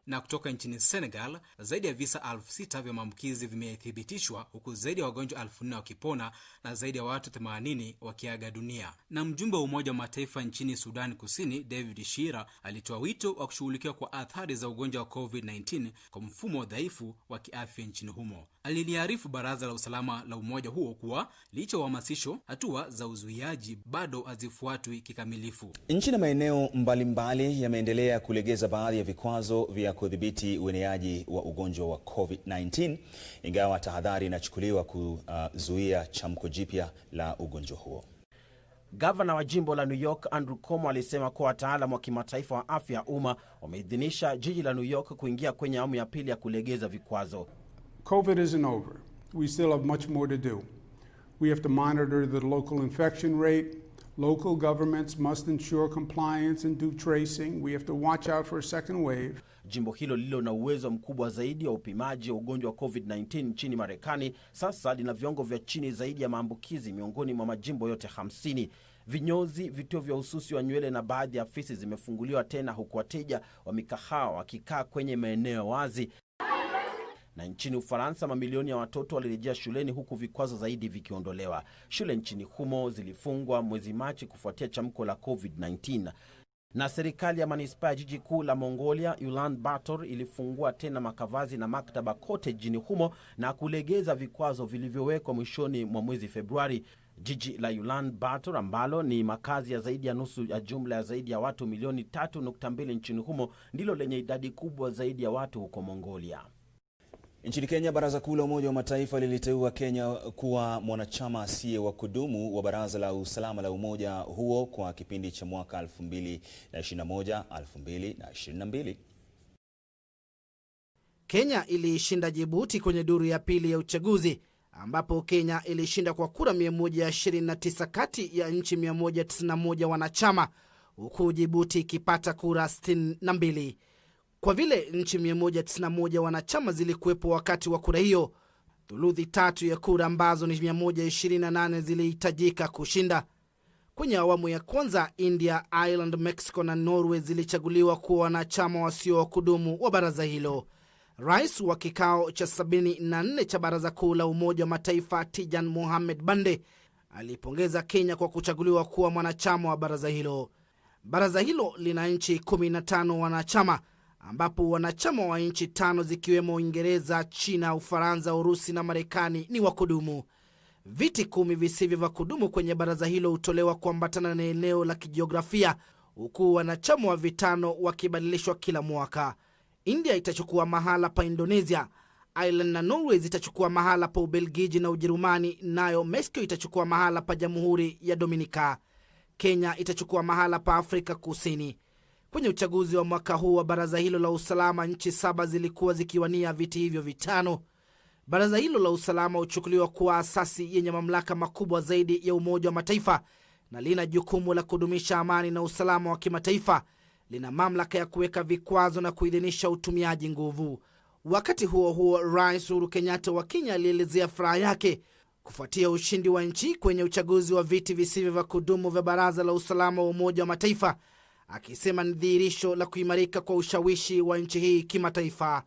Na kutoka nchini Senegal, zaidi ya visa 6,000 vya maambukizi vimethibitishwa, huku zaidi ya wagonjwa 4,000 wakipona na zaidi ya watu 80 wakiaga dunia. Na mjumbe wa Umoja wa Mataifa nchini Sudan Kusini, David Shira, alitoa wito wa kushughulikia kwa athari za ugonjwa wa COVID-19 kwa mfumo dhaifu wa kiafya nchini humo. Aliliarifu Baraza la Usalama la umoja huo kuwa licha uhamasisho, hatua za uzuiaji bado hazifuatwi kikamilifu. Nchi na maeneo mbalimbali yameendelea kulegeza baadhi ya vikwazo vya kudhibiti ueneaji wa ugonjwa wa COVID-19, ingawa tahadhari inachukuliwa kuzuia chamko jipya la ugonjwa huo. Gavana wa jimbo la New York Andrew Cuomo alisema kuwa wataalamu wa kimataifa wa afya ya umma wameidhinisha jiji la New York kuingia kwenye awamu ya pili ya kulegeza vikwazo. COVID isn't over. We still have much more to do. We have to monitor the local infection rate. Local governments must ensure compliance and do tracing. We have to watch out for a second wave. Jimbo hilo lililo na uwezo mkubwa zaidi wa upimaji wa ugonjwa wa COVID-19 nchini Marekani sasa lina viwango vya chini zaidi ya maambukizi miongoni mwa majimbo yote 50. Vinyozi, vituo vya ususi wa nywele na baadhi ya afisi zimefunguliwa tena, huku wateja wa mikahawa wakikaa kwenye maeneo wazi. Na nchini Ufaransa mamilioni ya watoto walirejea shuleni huku vikwazo zaidi vikiondolewa. Shule nchini humo zilifungwa mwezi Machi kufuatia chamko la COVID-19. Na serikali ya manispaa ya jiji kuu la Mongolia Ulaanbaatar ilifungua tena makavazi na maktaba kote jijini humo na kulegeza vikwazo vilivyowekwa mwishoni mwa mwezi Februari. Jiji la Ulaanbaatar ambalo ni makazi ya zaidi ya nusu ya jumla ya zaidi ya watu milioni 3.2 nchini humo ndilo lenye idadi kubwa zaidi ya watu huko Mongolia. Nchini Kenya, Baraza Kuu la Umoja wa Mataifa liliteua Kenya kuwa mwanachama asiye wa kudumu wa Baraza la Usalama la umoja huo kwa kipindi cha mwaka 2021-2022. Kenya iliishinda Djibouti kwenye duru ya pili ya uchaguzi, ambapo Kenya ilishinda kwa kura 129 kati ya nchi 191 wanachama, huku Djibouti ikipata kura 62. Kwa vile nchi 191 wanachama zilikuwepo wakati wa kura hiyo, thuluthi tatu ya kura ambazo ni 128 zilihitajika kushinda. Kwenye awamu ya kwanza, India, Ireland, Mexico na Norway zilichaguliwa kuwa wanachama wasio wa kudumu wa baraza hilo. Rais wa kikao cha 74 cha Baraza Kuu la Umoja wa Mataifa Tijan Mohamed Bande alipongeza Kenya kwa kuchaguliwa kuwa mwanachama wa baraza hilo. Baraza hilo lina nchi 15 wanachama, ambapo wanachama wa nchi 5 zikiwemo Uingereza, China, Ufaransa, Urusi na Marekani ni wa kudumu. Viti 10 visivyo vya kudumu kwenye baraza hilo hutolewa kuambatana na eneo la kijiografia, huku wanachama wa vitano wakibadilishwa kila mwaka. India itachukua mahala pa Indonesia, Ireland na Norway zitachukua mahala pa Ubelgiji na Ujerumani, nayo Mexico itachukua mahala pa Jamhuri ya Dominika. Kenya itachukua mahala pa Afrika Kusini. Kwenye uchaguzi wa mwaka huu wa baraza hilo la usalama, nchi 7 zilikuwa zikiwania viti hivyo vitano. Baraza hilo la usalama huchukuliwa kuwa asasi yenye mamlaka makubwa zaidi ya Umoja wa Mataifa na lina jukumu la kudumisha amani na usalama wa kimataifa. Lina mamlaka ya kuweka vikwazo na kuidhinisha utumiaji nguvu. Wakati huo huo, Rais Uhuru Kenyatta wa Kenya alielezea furaha yake kufuatia ushindi wa nchi kwenye uchaguzi wa viti visivyo vya kudumu vya Baraza la Usalama wa Umoja wa Mataifa, akisema ni dhihirisho la kuimarika kwa ushawishi wa nchi hii kimataifa.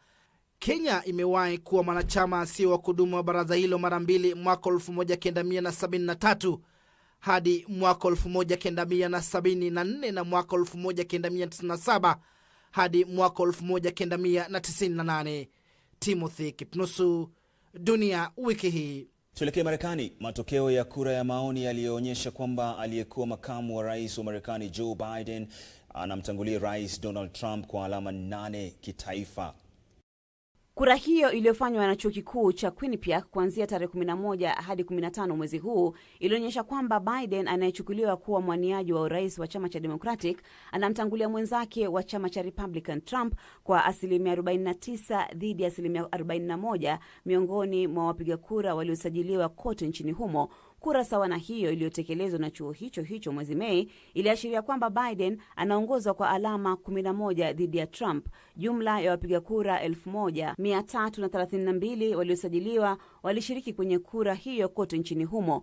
Kenya imewahi kuwa mwanachama asiye wa kudumu wa baraza hilo mara mbili, mwaka 1973 hadi mwaka 1974 na mwaka 1997 hadi mwaka 1998. Timothy Kipnusu, Dunia Wiki Hii. Tuelekee Marekani. Matokeo ya kura ya maoni yaliyoonyesha kwamba aliyekuwa makamu wa rais wa Marekani Joe Biden anamtangulia Rais Donald Trump kwa alama 8 kitaifa. Kura hiyo iliyofanywa na chuo kikuu cha Quinnipiac kuanzia tarehe 11 hadi 15 mwezi huu ilionyesha kwamba Biden, anayechukuliwa kuwa mwaniaji wa urais wa chama cha Democratic, anamtangulia mwenzake wa chama cha Republican Trump kwa asilimia 49 dhidi ya asilimia 41 miongoni mwa wapiga kura waliosajiliwa kote nchini humo. Kura sawa na hiyo iliyotekelezwa na chuo hicho mwezi Mei iliashiria kwamba Biden anaongoza kwa alama 11 dhidi ya Trump. Jumla ya wapiga kura 1332 waliosajiliwa walishiriki kwenye kura hiyo kote nchini humo.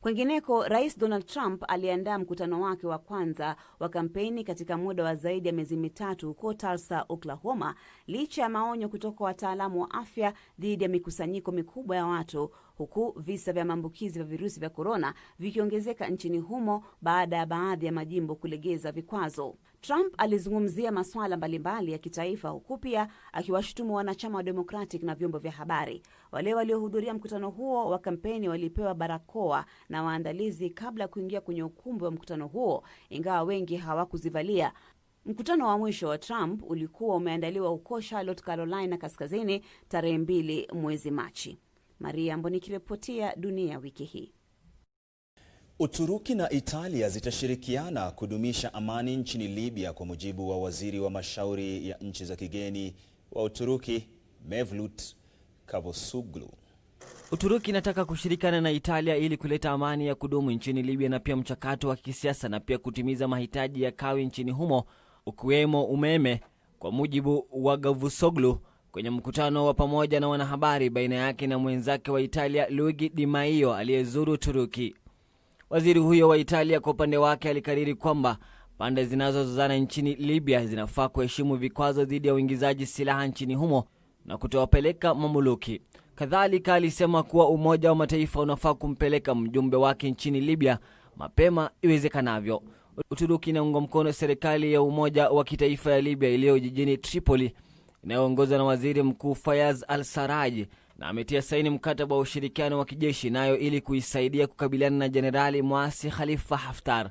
Kwengineko, Rais Donald Trump aliandaa mkutano wake wa kwanza wa kampeni katika muda wa zaidi ya miezi mitatu huko Tulsa, Oklahoma, licha ya maonyo kutoka wataalamu wa afya dhidi ya mikusanyiko mikubwa ya watu, huku visa vya maambukizi vya virusi vya korona vikiongezeka nchini humo baada ya baadhi ya majimbo kulegeza vikwazo. Trump alizungumzia masuala mbalimbali ya kitaifa, huku pia akiwashutumu wanachama wa Democratic na vyombo vya habari. Wale waliohudhuria mkutano huo wa kampeni walipewa barakoa na waandalizi kabla ya kuingia kwenye ukumbi wa mkutano huo, ingawa wengi hawakuzivalia. Mkutano wa mwisho wa Trump ulikuwa umeandaliwa huko Charlotte, Carolina Kaskazini tarehe 2 mwezi Machi. Maria Mboni kiripotia Dunia Wiki Hii. Uturuki na Italia zitashirikiana kudumisha amani nchini Libya kwa mujibu wa waziri wa mashauri ya nchi za kigeni wa Uturuki, Mevlut Cavusoglu. Uturuki inataka kushirikiana na Italia ili kuleta amani ya kudumu nchini Libya na pia mchakato wa kisiasa na pia kutimiza mahitaji ya kawi nchini humo ukiwemo umeme, kwa mujibu wa Cavusoglu kwenye mkutano wa pamoja na wanahabari baina yake na mwenzake wa Italia Luigi Di Maio aliyezuru Uturuki. Waziri huyo wa Italia kwa upande wake alikariri kwamba pande zinazozozana nchini Libya zinafaa kuheshimu vikwazo dhidi ya uingizaji silaha nchini humo na kutowapeleka mamluki. Kadhalika alisema kuwa Umoja wa Mataifa unafaa kumpeleka mjumbe wake nchini Libya mapema iwezekanavyo. Uturuki inaunga mkono serikali ya Umoja wa Kitaifa ya Libya iliyo jijini Tripoli inayoongozwa na Waziri Mkuu Fayez al-Sarraj na ametia saini mkataba wa ushirikiano wa kijeshi nayo ili kuisaidia kukabiliana na Jenerali Muasi Khalifa Haftar.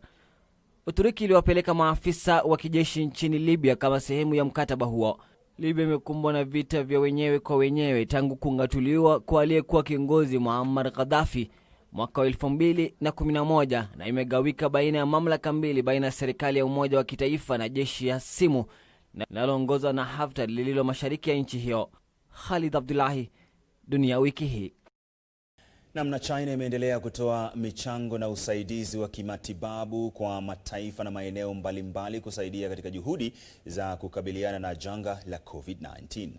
Uturuki iliwapeleka maafisa wa kijeshi nchini Libya kama sehemu ya mkataba huo. Libya imekumbwa na vita vya wenyewe kwa wenyewe tangu kungatuliwa kwa aliyekuwa kiongozi Muammar Gaddafi mwaka 2011 na imegawika baina ya mamlaka mbili, baina ya serikali ya Umoja wa Kitaifa na jeshi ya simu linaloongozwa na Haftar lililo mashariki ya nchi hiyo. Khalid Abdullahi, Dunia Wiki Hii. Namna China imeendelea kutoa michango na usaidizi wa kimatibabu kwa mataifa na maeneo mbalimbali kusaidia katika juhudi za kukabiliana na janga la COVID-19.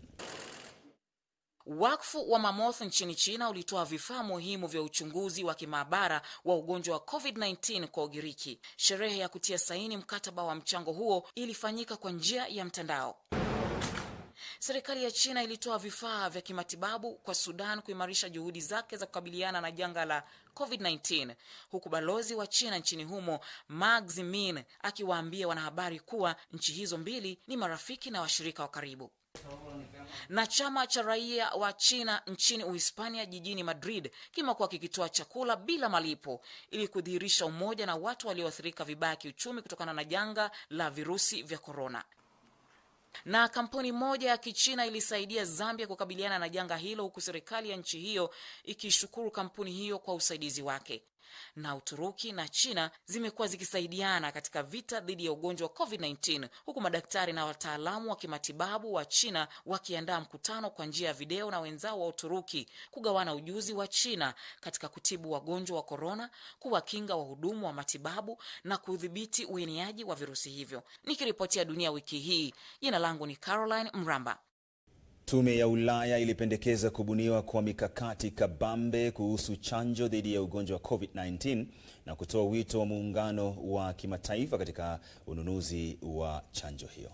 Wakfu wa Mammoth nchini China ulitoa vifaa muhimu vya uchunguzi wa kimaabara wa ugonjwa wa COVID-19 kwa Ugiriki. Sherehe ya kutia saini mkataba wa mchango huo ilifanyika kwa njia ya mtandao. Serikali ya China ilitoa vifaa vya kimatibabu kwa Sudan kuimarisha juhudi zake za kukabiliana na janga la COVID-19, huku balozi wa China nchini humo Ma Ximin akiwaambia wanahabari kuwa nchi hizo mbili ni marafiki na washirika wa karibu. Na chama cha raia wa China nchini Uhispania jijini Madrid kimekuwa kikitoa chakula bila malipo ili kudhihirisha umoja na watu walioathirika vibaya kiuchumi kutokana na janga la virusi vya korona. Na kampuni moja ya Kichina ilisaidia Zambia kukabiliana na janga hilo, huku serikali ya nchi hiyo ikishukuru kampuni hiyo kwa usaidizi wake. Na Uturuki na China zimekuwa zikisaidiana katika vita dhidi ya ugonjwa wa COVID-19, huku madaktari na wataalamu wa kimatibabu wa China wakiandaa mkutano kwa njia ya video na wenzao wa Uturuki kugawana ujuzi wa China katika kutibu wagonjwa wa korona, kuwakinga wahudumu wa matibabu na kudhibiti ueneaji wa virusi hivyo. Nikiripotia Dunia Wiki Hii, jina langu ni Caroline Mramba. Tume ya Ulaya ilipendekeza kubuniwa kwa mikakati kabambe kuhusu chanjo dhidi ya ugonjwa wa COVID-19 na kutoa wito wa muungano wa kimataifa katika ununuzi wa chanjo hiyo.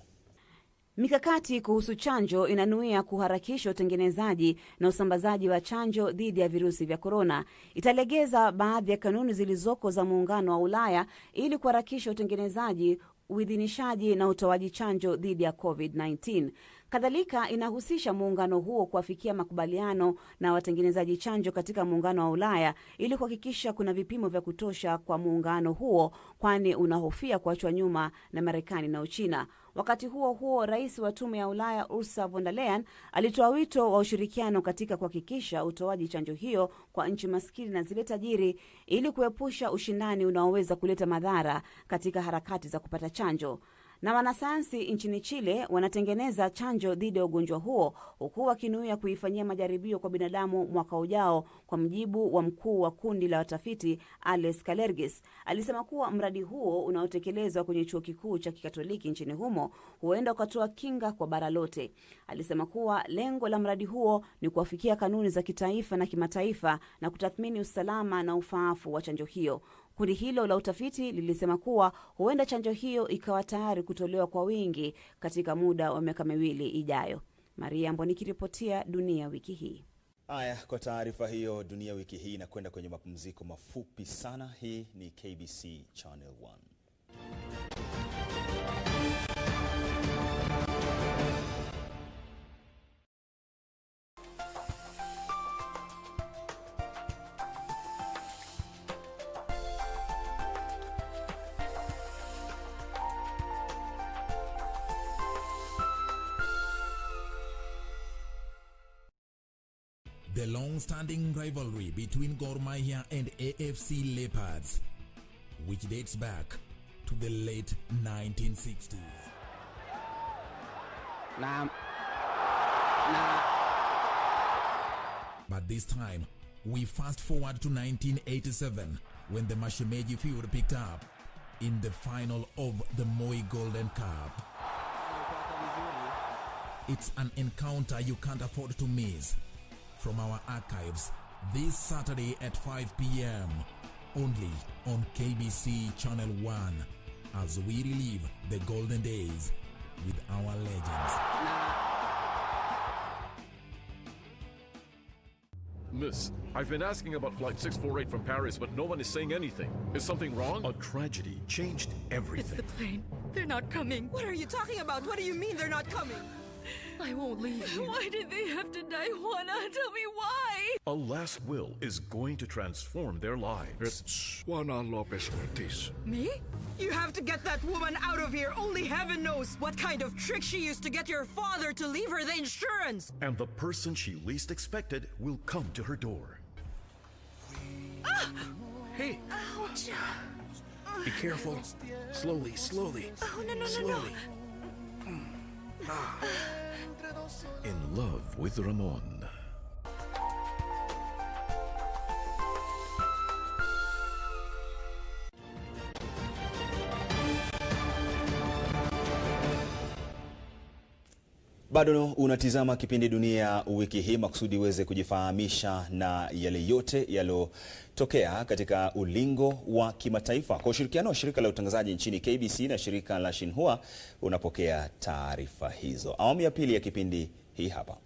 Mikakati kuhusu chanjo inanuia kuharakisha utengenezaji na usambazaji wa chanjo dhidi ya virusi vya korona. Italegeza baadhi ya kanuni zilizoko za muungano wa Ulaya ili kuharakisha utengenezaji, uidhinishaji na utoaji chanjo dhidi ya COVID-19. Kadhalika inahusisha muungano huo kuafikia makubaliano na watengenezaji chanjo katika muungano wa Ulaya ili kuhakikisha kuna vipimo vya kutosha kwa muungano huo, kwani unahofia kuachwa nyuma na Marekani na Uchina. Wakati huo huo, rais wa tume ya Ulaya Ursula von der Leyen alitoa wito wa ushirikiano katika kuhakikisha utoaji chanjo hiyo kwa nchi maskini na zile tajiri ili kuepusha ushindani unaoweza kuleta madhara katika harakati za kupata chanjo. Na wanasayansi nchini Chile wanatengeneza chanjo dhidi ya ugonjwa huo, huku wakinuia kuifanyia majaribio kwa binadamu mwaka ujao, kwa mjibu wa mkuu wa kundi la watafiti Alex Kalergis. Alisema kuwa mradi huo unaotekelezwa kwenye chuo kikuu cha Kikatoliki nchini humo huenda ukatoa kinga kwa bara lote. Alisema kuwa lengo la mradi huo ni kuafikia kanuni za kitaifa na kimataifa na kutathmini usalama na ufaafu wa chanjo hiyo. Kundi hilo la utafiti lilisema kuwa huenda chanjo hiyo ikawa tayari kutolewa kwa wingi katika muda wa miaka 2 ijayo. Maria Mboni nikiripotia Dunia Wiki Hii. Haya, kwa taarifa hiyo Dunia Wiki Hii inakwenda kwenye mapumziko mafupi sana. Hii ni KBC Channel 1. The long-standing rivalry between Gor Mahia and AFC Leopards, which dates back to the late 1960s. But this time, we fast forward to 1987 when the Mashemeji feud picked up in the final of the Moi Golden Cup. It's an encounter you can't afford to miss. From our archives, this Saturday at 5 p.m. only on KBC Channel 1 as we relive the golden days with our legends. Miss, I've been asking about Flight 648 from Paris, but no one is saying anything. Is something wrong? A tragedy changed everything. It's the plane. They're not coming. What are you talking about? What do you mean they're not coming? I won't leave you. Why did they have to die, Juana? Tell me why. A last will is going to transform their lives. It's Juana Lopez Ortiz. Me? You have to get that woman out of here. Only heaven knows what kind of trick she used to get your father to leave her the insurance. And the person she least expected will come to her door. Ah! Hey! Ouch! Be careful. Slowly, slowly. Oh, no. Slowly. In love with Ramon. Bado unatizama kipindi Dunia Wiki Hii makusudi uweze kujifahamisha na yale yote yalotokea katika ulingo wa kimataifa. Kwa ushirikiano wa shirika la utangazaji nchini KBC na shirika la Xinhua unapokea taarifa hizo. Awamu ya pili ya kipindi hii hapa.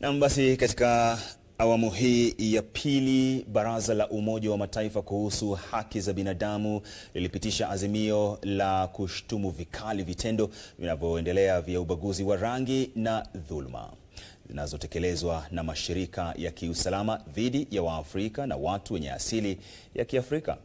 Na basi katika awamu hii ya pili, Baraza la Umoja wa Mataifa kuhusu haki za binadamu lilipitisha azimio la kushtumu vikali vitendo vinavyoendelea vya ubaguzi wa rangi na dhuluma zinazotekelezwa na mashirika ya kiusalama dhidi ya Waafrika na watu wenye asili ya Kiafrika.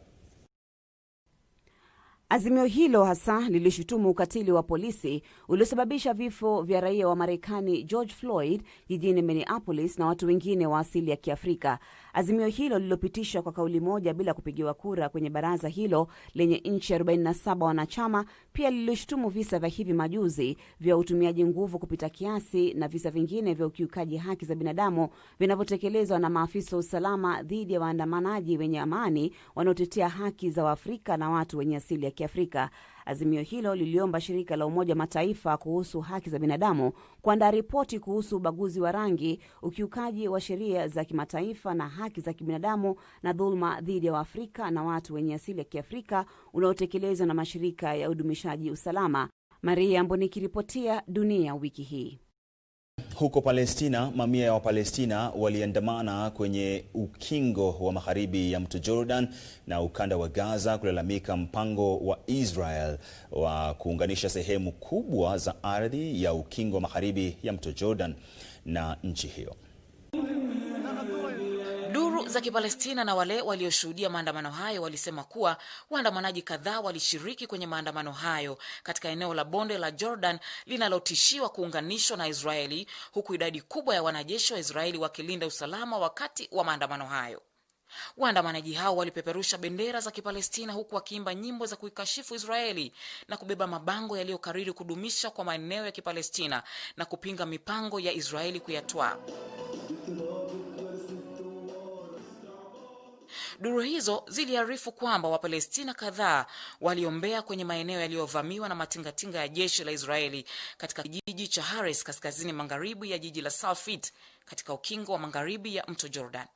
Azimio hilo hasa lilishutumu ukatili wa polisi uliosababisha vifo vya raia wa Marekani George Floyd jijini Minneapolis na watu wengine wa asili ya Kiafrika. Azimio hilo lililopitishwa kwa kauli moja bila kupigiwa kura kwenye baraza hilo lenye nchi 47 wanachama pia lilishutumu visa vya hivi majuzi vya utumiaji nguvu kupita kiasi na visa vingine vya ukiukaji haki za binadamu vinavyotekelezwa na maafisa wa usalama dhidi ya waandamanaji wenye amani wanaotetea haki za Waafrika na watu wenye asili ya Kiafrika. Azimio hilo liliomba shirika la Umoja Mataifa kuhusu haki za binadamu kuandaa ripoti kuhusu ubaguzi wa rangi, ukiukaji wa sheria za kimataifa na haki za kibinadamu na dhulma dhidi ya Waafrika na watu wenye asili ya Kiafrika unaotekelezwa na mashirika ya udumishaji usalama. Maria Mboniki ripotia Dunia Wiki Hii. Huko Palestina, mamia ya Wapalestina waliandamana kwenye ukingo wa magharibi ya mto Jordan na ukanda wa Gaza kulalamika mpango wa Israel wa kuunganisha sehemu kubwa za ardhi ya ukingo wa magharibi ya mto Jordan na nchi hiyo. Duru za Kipalestina na wale walioshuhudia maandamano hayo walisema kuwa waandamanaji kadhaa walishiriki kwenye maandamano hayo katika eneo la bonde la Jordan linalotishiwa kuunganishwa na Israeli, huku idadi kubwa ya wanajeshi wa Israeli wakilinda usalama wakati wa maandamano hayo. Waandamanaji hao walipeperusha bendera za Kipalestina huku wakiimba nyimbo za kuikashifu Israeli na kubeba mabango yaliyokariri kudumisha kwa maeneo ya Kipalestina na kupinga mipango ya Israeli kuyatwaa. Duru hizo ziliarifu kwamba Wapalestina kadhaa waliombea kwenye maeneo yaliyovamiwa na matingatinga ya jeshi la Israeli katika kijiji cha Hares kaskazini magharibi ya jiji la Salfit katika ukingo wa magharibi ya mto Jordan.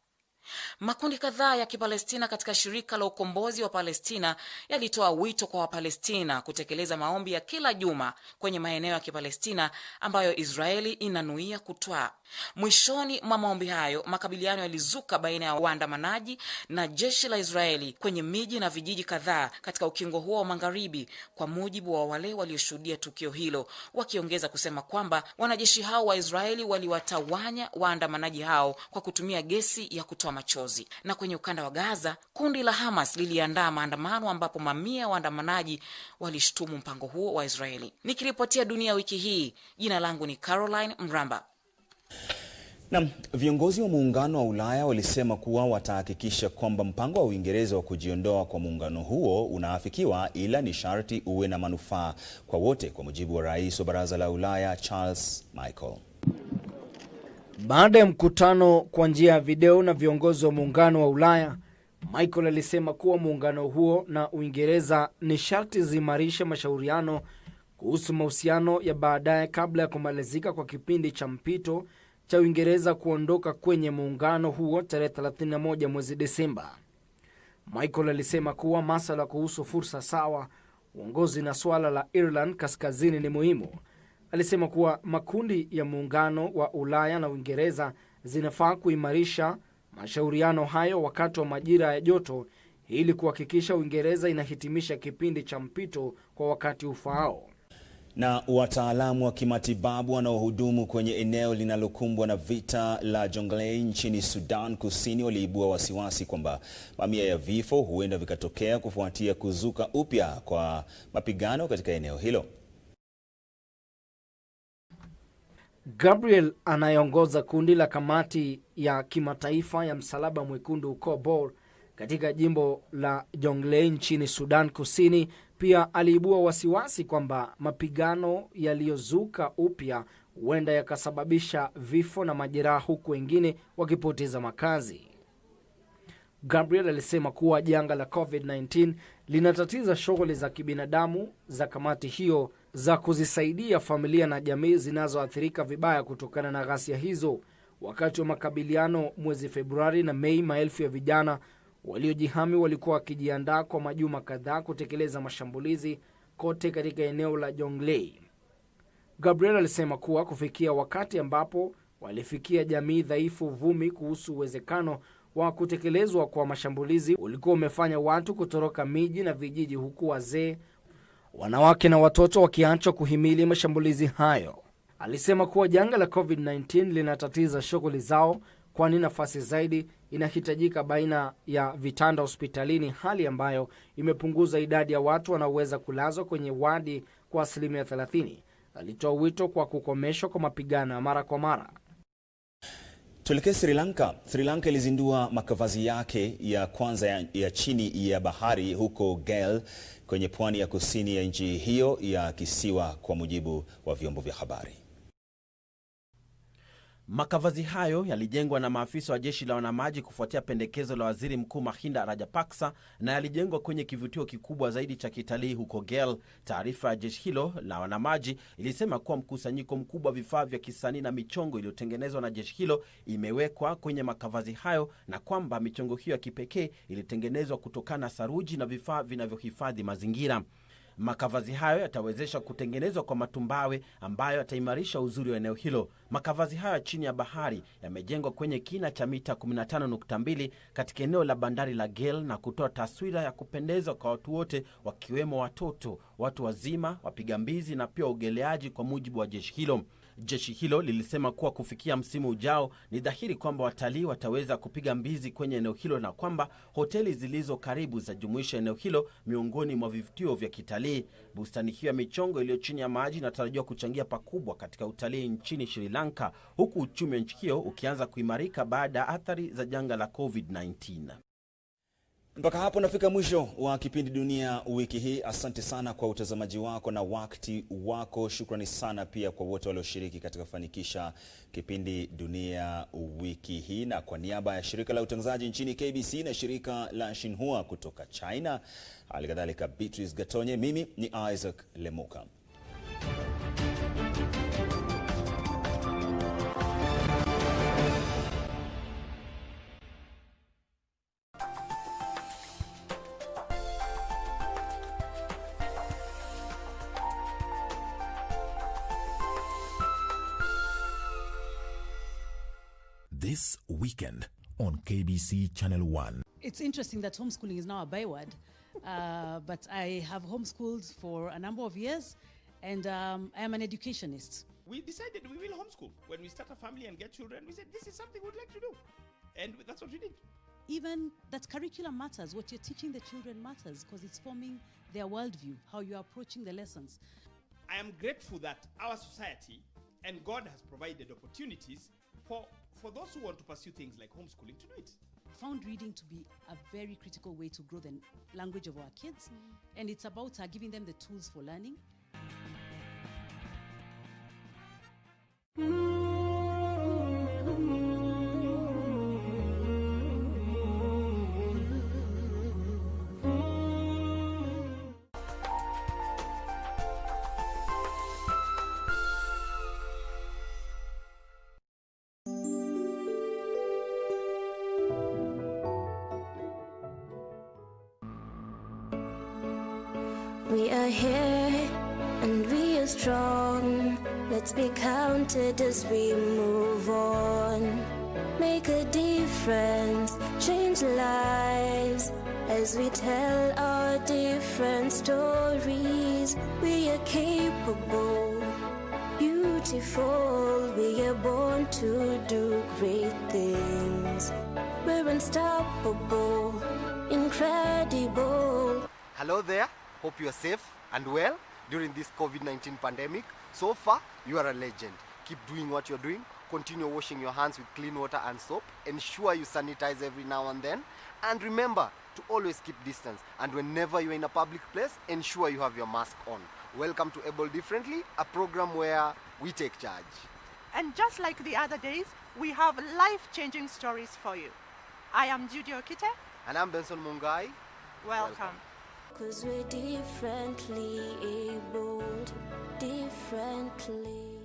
Makundi kadhaa ya Kipalestina katika shirika la ukombozi wa Palestina yalitoa wito kwa Wapalestina kutekeleza maombi ya kila juma kwenye maeneo ya Kipalestina ambayo Israeli inanuia kutwaa. Mwishoni mwa maombi hayo, makabiliano yalizuka baina ya waandamanaji na jeshi la Israeli kwenye miji na vijiji kadhaa katika ukingo huo wa magharibi, kwa mujibu wa wale walioshuhudia tukio hilo, wakiongeza kusema kwamba wanajeshi hao wa Israeli waliwatawanya waandamanaji hao kwa kutumia gesi ya kutoa machozi. Na kwenye ukanda wa Gaza, kundi la Hamas liliandaa maandamano ambapo mamia waandamanaji walishtumu mpango huo wa Israeli. Nikiripotia Dunia Wiki Hii, jina langu ni Caroline Mramba. Na viongozi wa muungano wa Ulaya walisema kuwa watahakikisha kwamba mpango wa Uingereza wa kujiondoa kwa muungano huo unaafikiwa, ila ni sharti uwe na manufaa kwa wote, kwa mujibu wa rais wa Baraza la Ulaya Charles Michel. Baada ya mkutano kwa njia ya video na viongozi wa muungano wa Ulaya, Michael alisema kuwa muungano huo na Uingereza ni sharti ziimarishe mashauriano kuhusu mahusiano ya baadaye kabla ya kumalizika kwa kipindi cha mpito cha Uingereza kuondoka kwenye muungano huo tarehe 31 mwezi Desemba. Michael alisema kuwa masuala kuhusu fursa sawa, uongozi na swala la Ireland kaskazini ni muhimu. Alisema kuwa makundi ya muungano wa Ulaya na Uingereza zinafaa kuimarisha mashauriano hayo wakati wa majira ya joto ili kuhakikisha Uingereza inahitimisha kipindi cha mpito kwa wakati ufaao. Na wataalamu wa kimatibabu wanaohudumu kwenye eneo linalokumbwa na vita la Jonglei nchini Sudan Kusini waliibua wasiwasi kwamba mamia ya vifo huenda vikatokea kufuatia kuzuka upya kwa mapigano katika eneo hilo. Gabriel anayeongoza kundi la kamati ya kimataifa ya Msalaba Mwekundu huko Bor katika jimbo la Jonglei nchini Sudan Kusini pia aliibua wasiwasi kwamba mapigano yaliyozuka upya huenda yakasababisha vifo na majeraha, huku wengine wakipoteza makazi. Gabriel alisema kuwa janga la COVID-19 linatatiza shughuli za kibinadamu za kamati hiyo za kuzisaidia familia na jamii zinazoathirika vibaya kutokana na ghasia hizo. Wakati wa makabiliano mwezi Februari na Mei, maelfu ya vijana waliojihami walikuwa wakijiandaa kwa majuma kadhaa kutekeleza mashambulizi kote katika eneo la Jonglei. Gabriel alisema kuwa kufikia wakati ambapo walifikia jamii dhaifu, uvumi kuhusu uwezekano wa kutekelezwa kwa mashambulizi ulikuwa umefanya watu kutoroka miji na vijiji, huku wazee, wanawake na watoto wakiachwa kuhimili mashambulizi hayo. Alisema kuwa janga la COVID-19 linatatiza shughuli zao, kwani nafasi zaidi inahitajika baina ya vitanda hospitalini, hali ambayo imepunguza idadi ya watu wanaoweza kulazwa kwenye wadi kwa 30%. Alitoa wito kwa kukomeshwa kwa mapigano ya mara kwa mara. Tuelekee Sri Lanka. Sri Lanka ilizindua makavazi yake ya kwanza ya chini ya bahari huko Galle kwenye pwani ya kusini ya nchi hiyo ya kisiwa, kwa mujibu wa vyombo vya habari. Makavazi hayo yalijengwa na maafisa wa jeshi la wanamaji kufuatia pendekezo la Waziri Mkuu Mahinda Rajapaksa, na yalijengwa kwenye kivutio kikubwa zaidi cha kitalii huko Galle. Taarifa ya jeshi hilo la wanamaji ilisema kuwa mkusanyiko mkubwa wa vifaa vya kisanii na michongo iliyotengenezwa na jeshi hilo imewekwa kwenye makavazi hayo, na kwamba michongo hiyo ya kipekee ilitengenezwa kutokana na saruji na vifaa vinavyohifadhi mazingira. Makavazi hayo yatawezesha kutengenezwa kwa matumbawe ambayo yataimarisha uzuri wa eneo hilo. Makavazi hayo chini ya bahari yamejengwa kwenye kina cha mita 15.2 katika eneo la bandari la Galle na kutoa taswira ya kupendeza kwa watu wote, wakiwemo watoto, watu wazima, wapiga mbizi na pia waogeleaji, kwa mujibu wa jeshi hilo. Jeshi hilo lilisema kuwa kufikia msimu ujao ni dhahiri kwamba watalii wataweza kupiga mbizi kwenye eneo hilo, na kwamba hoteli zilizo karibu zajumuisha eneo hilo miongoni mwa vivutio vya kitalii. Bustani hiyo ya michongo iliyo chini ya maji inatarajiwa kuchangia pakubwa katika utalii nchini Sri Lanka, huku uchumi wa nchi hiyo ukianza kuimarika baada ya athari za janga la COVID-19. Mpaka hapo nafika mwisho wa kipindi Dunia Wiki Hii. Asante sana kwa utazamaji wako na wakati wako. Shukrani sana pia kwa wote walioshiriki katika kufanikisha kipindi Dunia Wiki Hii. Na kwa niaba ya shirika la utangazaji nchini KBC na shirika la Xinhua kutoka China, halikadhalika Beatrice Gatonye, mimi ni Isaac Lemuka. This weekend on KBC Channel 1. It's interesting that homeschooling is now a byword, but I have homeschooled for a number of years, and I am an educationist. We decided we will homeschool. When we start a family and get children, we said this is something we'd like to do. And that's what we did. Even that curriculum matters. What you're teaching the children matters, because it's forming their worldview, how you're approaching the lessons. I am grateful that our society And God has provided opportunities for those who want to pursue things like homeschooling to do it. Found reading to be a very critical way to grow the language of our kids. And it's about giving them the tools for learning. We are here and we are strong. Let's be counted as we move on. Make a difference, change lives as we tell our different stories. We are capable, beautiful. We are born to do great things. We're unstoppable, incredible. Hello there. Hope you are safe and well during this COVID-19 pandemic. So far, you are a legend. Keep doing what you're doing. Continue washing your hands with clean water and soap. Ensure you sanitize every now and then. And remember to always keep distance. And whenever you're in a public place, ensure you have your mask on. Welcome to Able Differently, a program where we take charge. And just like the other days, we have life-changing stories for you. I am Judy Okite. And I'm Benson Mungai. Welcome. 'Cause we're differently abled, differently.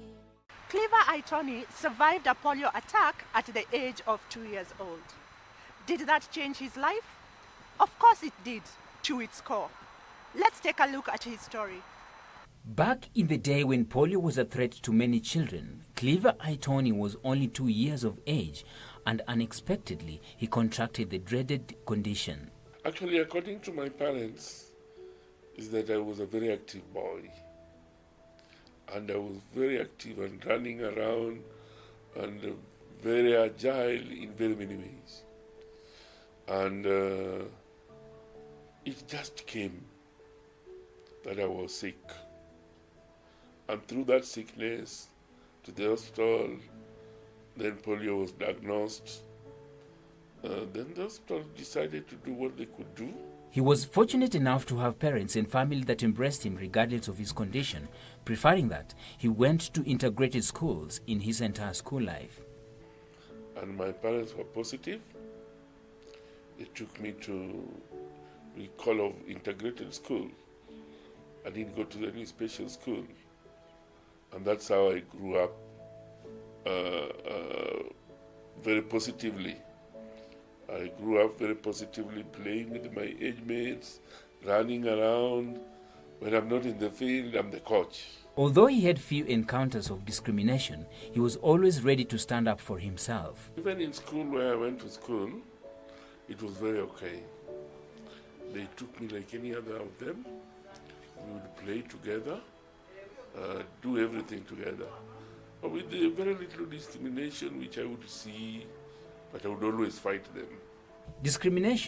Cleaver Aitoni survived a polio attack at the age of 2 years old. Did that change his life? Of course it did, to its core. Let's take a look at his story. Back in the day when polio was a threat to many children, Cleaver Aitoni was only 2 years of age, and unexpectedly he contracted the dreaded condition. Actually, according to my parents, is that I was a very active boy. And I was very active and running around and very agile in very many ways. And it just came that I was sick. And through that sickness to the hospital, then polio was diagnosed. Then the hospital decided to do what they could do. He was fortunate enough to have parents and family that embraced him regardless of his condition, preferring that he went to integrated schools in his entire school life. And my parents were positive. They took me to the call of integrated school. I didn't go to any special school. And that's how I grew up very positively. I grew up very positively, playing with my age mates, running around. When I'm not in the field, I'm the coach. Although he had few encounters of discrimination, he was always ready to stand up for himself. Even in school, where I went to school, it was very okay. They took me like any other of them. We would play together, do everything together. But with very little discrimination, which I would see, but I would always fight them. Discrimination